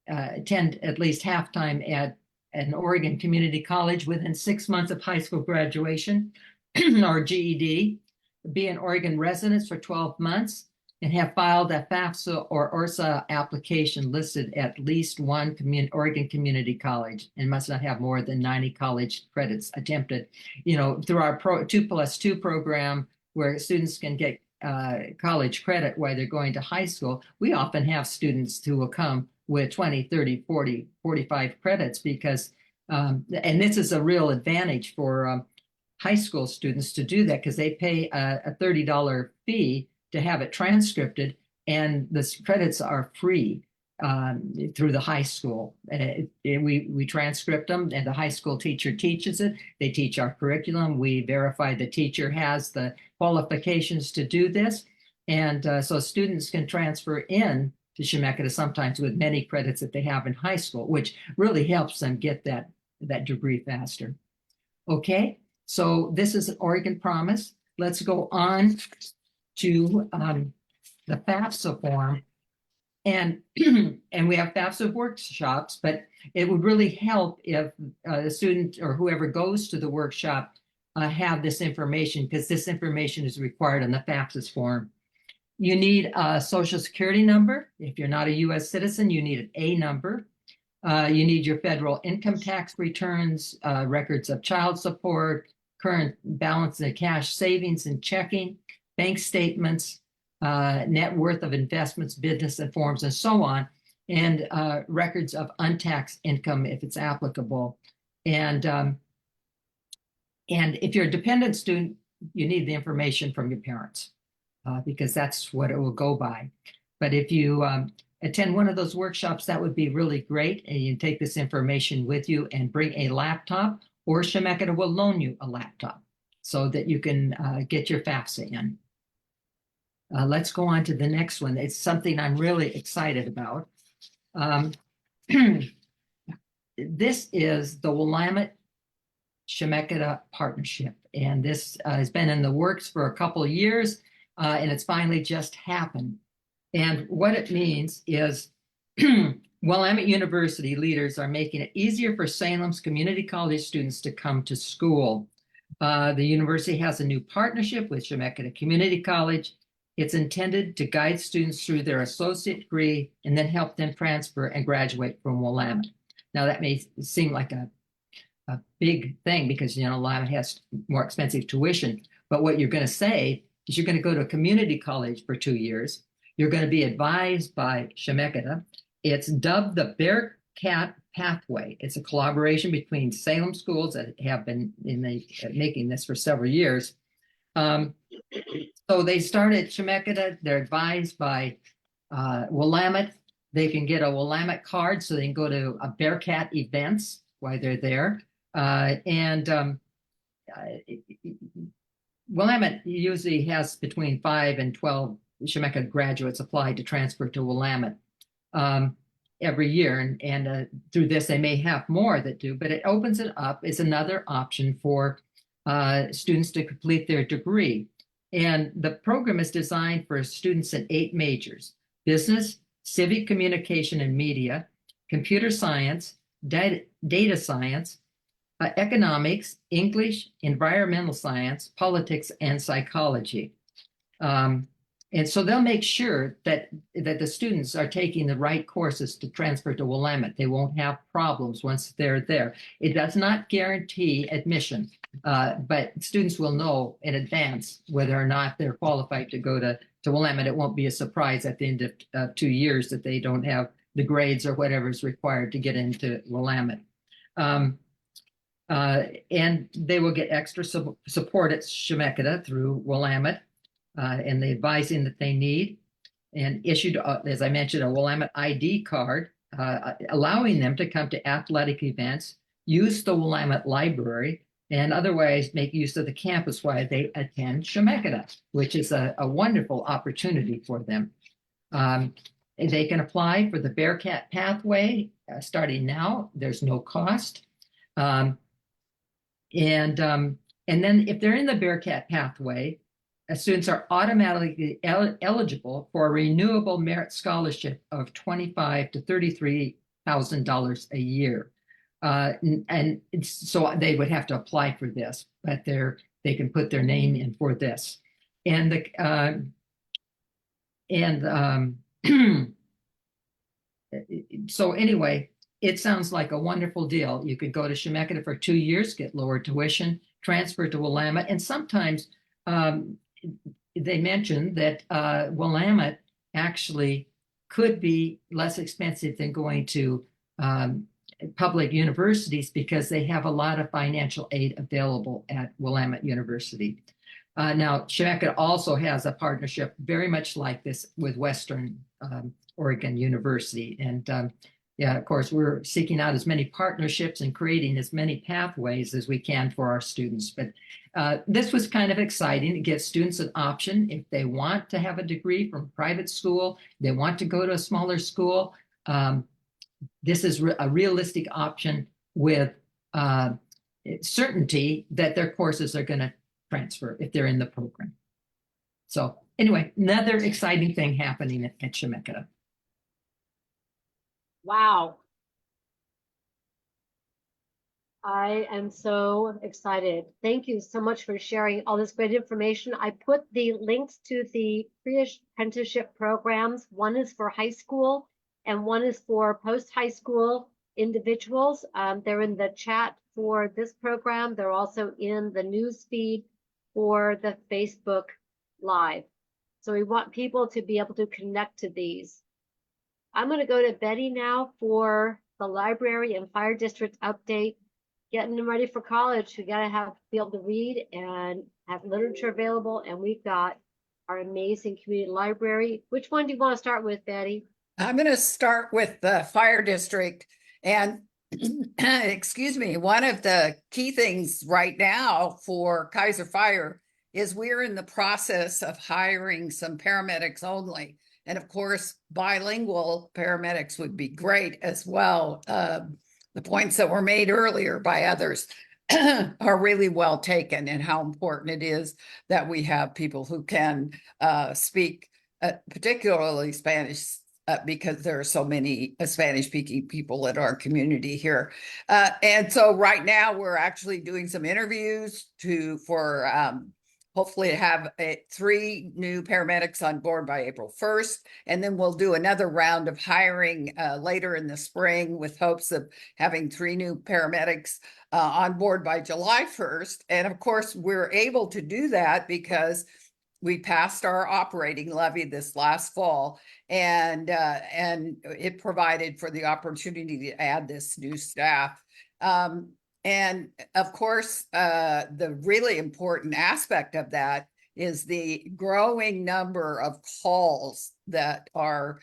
attend at least half-time at an Oregon community college within 6 months of high school graduation or GED, be an Oregon resident for 12 months, and have filed a FAFSA or ORSA application listed at least one Oregon community college and must not have more than 90 college credits attempted. Through our 2+2 program, where students can get college credit while they're going to high school, we often have students who will come with 20, 30, 40, 45 credits because, and this is a real advantage for high school students to do that because they pay a $30 fee to have it transcripted, and the credits are free through the high school. We transcript them, and the high school teacher teaches it. They teach our curriculum. We verify the teacher has the qualifications to do this. And so students can transfer in to Chemeketa sometimes with many credits that they have in high school, which really helps them get that degree faster. Okay, so this is an Oregon Promise. Let's go on to the FAFSA form. And we have FAFSA workshops, but it would really help if the student or whoever goes to the workshop have this information, because this information is required on the FAFSA form. You need a social security number. If you're not a U.S. citizen, you need an A number. You need your federal income tax returns, records of child support, current balance in cash savings and checking, bank statements, net worth of investments, business and forms, and so on, and records of untaxed income if it's applicable. And if you're a dependent student, you need the information from your parents because that's what it will go by. But if you attend one of those workshops, that would be really great. And you can take this information with you and bring a laptop, or Chemeketa will loan you a laptop so that you can get your FAFSA in. Let's go on to the next one. It's something I'm really excited about. This is the Willamette Chemeketa partnership, and this has been in the works for a couple of years, and it's finally just happened. And what it means is Willamette University leaders are making it easier for Salem's community college students to come to school. The university has a new partnership with Chemeketa Community College. It's intended to guide students through their associate degree and then help them transfer and graduate from Willamette. Now, that may seem like a big thing because, Willamette has more expensive tuition. But what you're going to say is you're going to go to a community college for 2 years. You're going to be advised by Chemeketa. It's dubbed the Bearcat Pathway. It's a collaboration between Salem schools that have been making this for several years. So they started Chemeketa. They're advised by Willamette. They can get a Willamette card so they can go to Bearcat events while they're there. Willamette usually has between 5 and 12 Chemeketa graduates apply to transfer to Willamette every year. And through this, they may have more that do, but it opens it up. It's another option for students to complete their degree. And the program is designed for students in 8 majors: business, civic communication and media, computer science, data science, economics, English, environmental science, politics, and psychology. And so they'll make sure that the students are taking the right courses to transfer to Willamette. They won't have problems once they're there. It does not guarantee admission, but students will know in advance whether or not they're qualified to go to Willamette. It won't be a surprise at the end of 2 years that they don't have the grades or whatever is required to get into Willamette. And they will get extra support at Chemeketa through Willamette and the advising that they need, and issued, as I mentioned, a Willamette ID card, allowing them to come to athletic events, use the Willamette library, and otherwise make use of the campus while they attend Chemeketa, which is a wonderful opportunity for them. They can apply for the Bearcat Pathway starting now. There's no cost. And then if they're in the Bearcat Pathway, students are automatically eligible for a renewable merit scholarship of $25,000 to $33,000 a year. And so they would have to apply for this, but they can put their name in for this. And so anyway, it sounds like a wonderful deal. You could go to Chemeketa for 2 years, get lower tuition, transfer to Willamette, and sometimes they mentioned that Willamette actually could be less expensive than going to public universities because they have a lot of financial aid available at Willamette University. Now, Chemeketa also has a partnership very much like this with Western Oregon University. And yeah, of course, we're seeking out as many partnerships and creating as many pathways as we can for our students. But this was kind of exciting to give students an option if they want to have a degree from private school, they want to go to a smaller school. This is a realistic option with certainty that their courses are going to transfer if they're in the program. So anyway, another exciting thing happening at Chemeketa. Wow. I am so excited. Thank you so much for sharing all this great information. I put the links to the pre-apprenticeship programs. One is for high school and one is for post-high school individuals. They're in the chat for this program. They're also in the news feed for the Facebook Live. So we want people to be able to connect to these. I'm going to go to Betty now for the library and fire district update. Getting them ready for college. We got to be able to read and have literature available. And we've got our amazing community library. Which one do you want to start with, Betty? I'm going to start with the fire district. And excuse me, one of the key things right now for Kaiser Fire is we're in the process of hiring some paramedics only. And of course, bilingual paramedics would be great as well. The points that were made earlier by others are really well taken, and how important it is that we have people who can speak particularly Spanish, because there are so many Spanish-speaking people in our community here. And so right now we're actually doing some interviews for hopefully have 3 new paramedics on board by April 1st. And then we'll do another round of hiring later in the spring with hopes of having 3 new paramedics on board by July 1st. And of course, we're able to do that because we passed our operating levy this last fall, and it provided for the opportunity to add this new staff. And of course, the really important aspect of that is the growing number of calls that our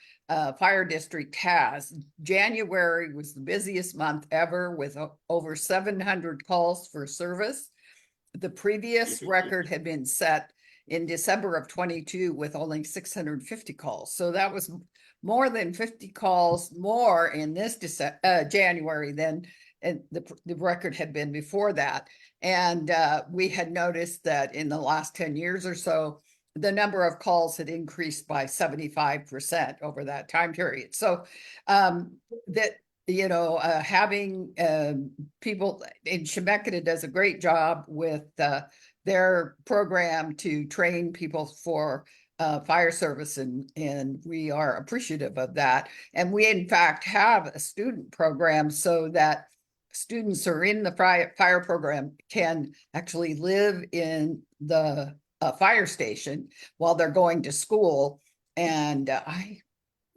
fire district has. January was the busiest month ever with over 700 calls for service. The previous record had been set in December of 22 with only 650 calls. So that was more than 50 calls more in this January than the record had been before that. And we had noticed that in the last 10 years or so, the number of calls had increased by 75% over that time period. So that, you know, having people in Chemeketa does a great job with their program to train people for fire service, and we are appreciative of that. And we in fact have a student program so that students who are in the fire program can actually live in the fire station while they're going to school. And I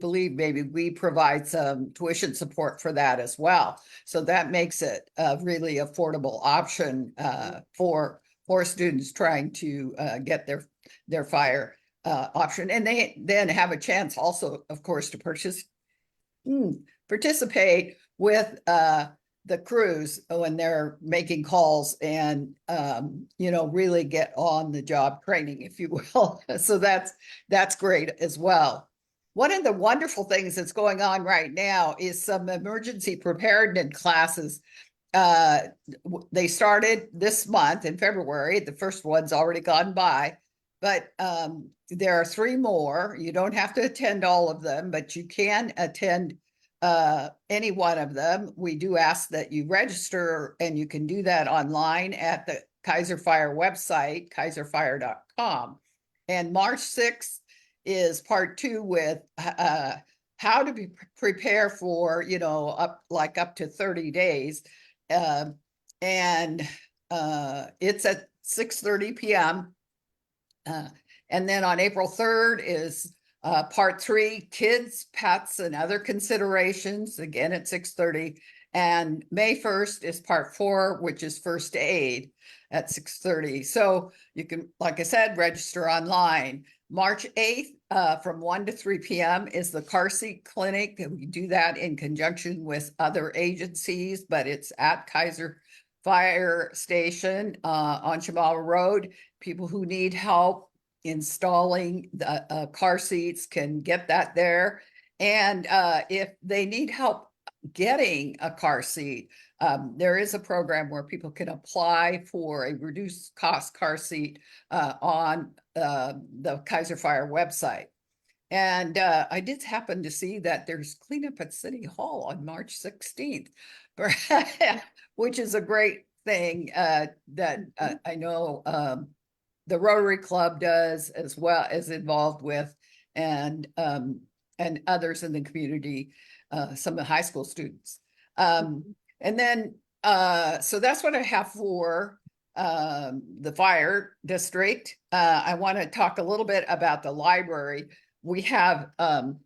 believe maybe we provide some tuition support for that as well. So that makes it a really affordable option for students trying to get their fire option. And they then have a chance also, of course, to participate with the crews when they're making calls and, you know, really get on the job training, if you will. So that's great as well. One of the wonderful things that's going on right now is some emergency preparedness classes. They started this month in February. The first one's already gone by. but there are 3 more. You don't have to attend all of them, but you can attend any one of them. We do ask that you register, and you can do that online at the Kaiser Fire website, kaiserfire.com. And March 6th is part 2 with how to prepare for, up to 30 days. And it's at 6:30 p.m. And then on April 3rd is part 3, kids, pets, and other considerations, again at 6:30. And May 1st is part 4, which is first aid at 6:30. So you can, like I said, register online. March 8th from 1 to 3 p.m. is the car seat clinic. And we do that in conjunction with other agencies, but it's at Kaiser Fire Station on Chamala Road. People who need help installing the car seats can get that there. And if they need help getting a car seat, there is a program where people can apply for a reduced cost car seat on the Kaiser Fire website. And I did happen to see that there's cleanup at City Hall on March 16th, which is a great thing that I know the Rotary Club does, as well as involved with, and others in the community, some of the high school students. And then, so that's what I have for the fire district. I want to talk a little bit about the library. We have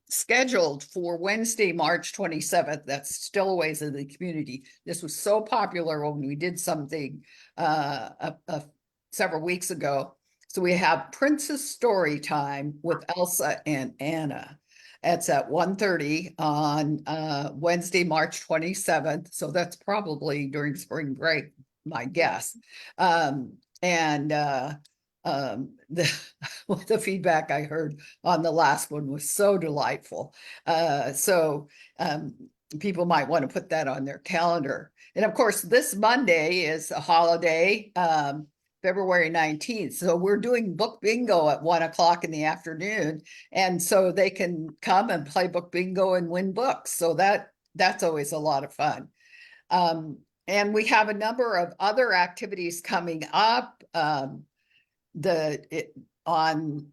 scheduled for Wednesday, March 27th. That's Stillways in the community. This was so popular when we did something several weeks ago. So we have Princess Story Time with Elsa and Anna. It's at 1:30 on Wednesday, March 27th. So that's probably during spring break, my guess. The feedback I heard on the last one was so delightful. So people might want to put that on their calendar. And of course, this Monday is a holiday, February 19th. So we're doing book bingo at 1 o'clock in the afternoon. And so they can come and play book bingo and win books. So that's always a lot of fun. And we have a number of other activities coming up. On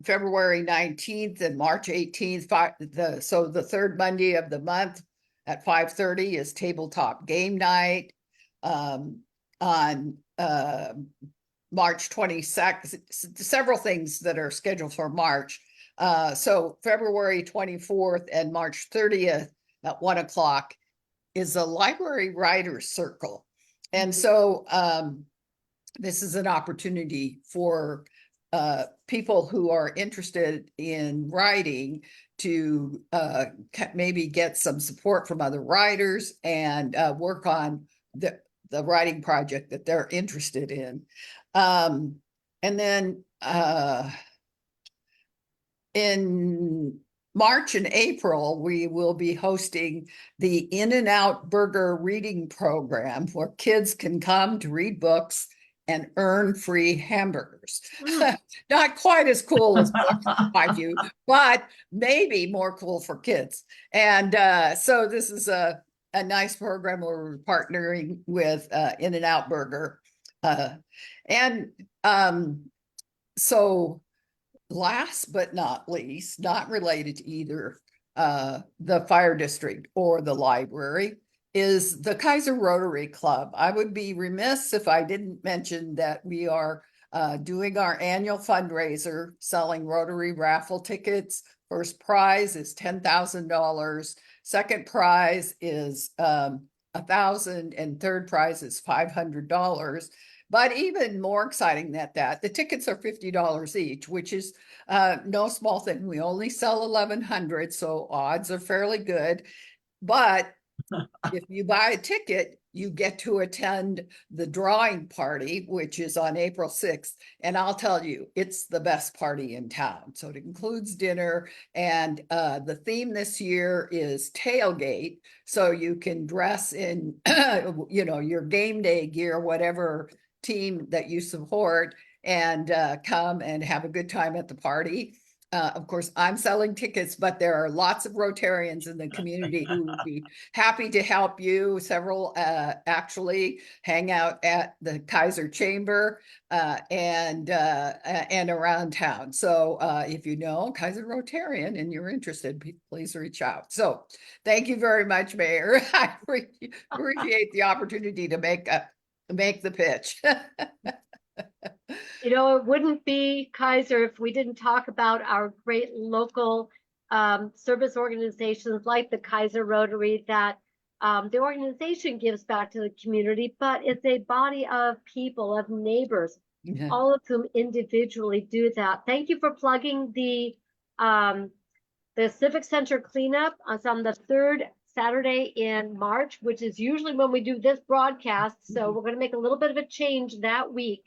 February 19th and March 18th, so the third Monday of the month at 5:30 is tabletop game night. On March 22nd, several things that are scheduled for March. So February 24th and March 30th at 1 o'clock is a library writers circle. And so this is an opportunity for people who are interested in writing to maybe get some support from other writers and work on the writing project that they're interested in. And then in March and April, we will be hosting the In-N-Out Burger reading program where kids can come to read books and earn free hamburgers. Not quite as cool as books, in my view, but maybe more cool for kids. And so this is a nice program where we're partnering with In-N-Out Burger. So last but not least, not related to either the fire district or the library, is the Kaiser Rotary Club. I would be remiss if I didn't mention that we are doing our annual fundraiser, selling Rotary raffle tickets. First prize is $10,000. Second prize is $1,000, and third prize is $500. But even more exciting than that, the tickets are $50 each, which is no small thing. We only sell 1,100, so odds are fairly good. But if you buy a ticket, you get to attend the drawing party, which is on April 6th. And I'll tell you, it's the best party in town. So it includes dinner. And the theme this year is tailgate. So you can dress in, your game day gear, whatever team that you support, and come and have a good time at the party. Of course, I'm selling tickets, but there are lots of Rotarians in the community who would be happy to help you. Several actually hang out at the Kaiser Chamber and around town. So if you know Kaiser Rotarian and you're interested, please reach out. So thank you very much, Mayor. I appreciate the opportunity to make the pitch. You know, it wouldn't be Kaiser if we didn't talk about our great local service organizations like the Kaiser Rotary, that the organization gives back to the community, but it's a body of people, of neighbors, Yeah. all of whom individually do that. Thank you for plugging the Civic Center cleanup on the third Saturday in March, which is usually when we do this broadcast. So we're going to make a little bit of a change that week.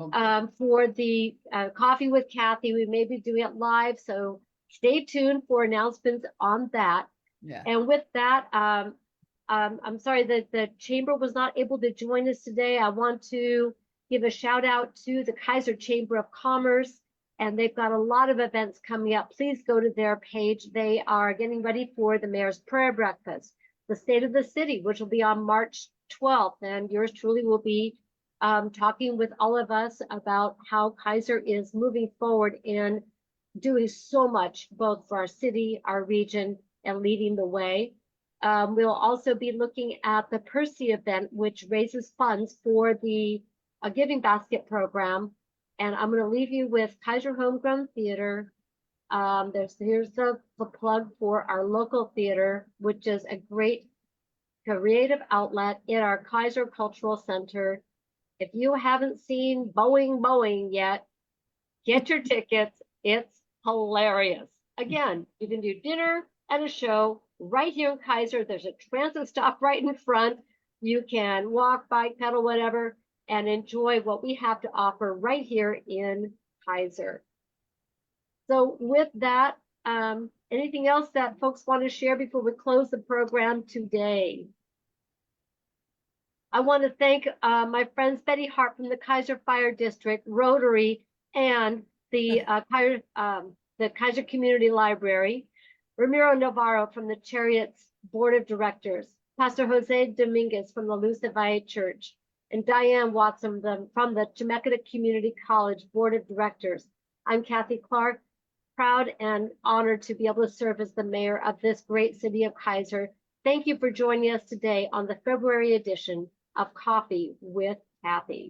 Okay. For the Coffee with Cathy. We may be doing it live, so stay tuned for announcements on that. Yeah. And with that, I'm sorry that the chamber was not able to join us today. I want to give a shout out to the Kaiser Chamber of Commerce, and they've got a lot of events coming up. Please go to their page. They are getting ready for the Mayor's Prayer Breakfast, the State of the City, which will be on March 12th, and yours truly will be talking with all of us about how Kaiser is moving forward in doing so much, both for our city, our region, and leading the way. We'll also be looking at the Percy event, which raises funds for the Giving Basket program. And I'm going to leave you with Kaiser Homegrown Theater. Here's the plug for our local theater, which is a great creative outlet in our Kaiser Cultural Center. If you haven't seen Boeing yet, get your tickets. It's hilarious. Again, you can do dinner and a show right here in Kaiser. There's a transit stop right in front. You can walk, bike, pedal, whatever, and enjoy what we have to offer right here in Kaiser. So with that, anything else that folks want to share before we close the program today? I want to thank my friends Betty Hart from the Kaiser Fire District, Rotary, and the Kaiser Community Library, Ramiro Navarro from the Chariots Board of Directors, Pastor Jose Dominguez from the Lucia Valle Church, and Diane Watson from the Chemeketa Community College Board of Directors. I'm Cathy Clark, proud and honored to be able to serve as the mayor of this great city of Kaiser. Thank you for joining us today on the February edition of Coffee with Cathy.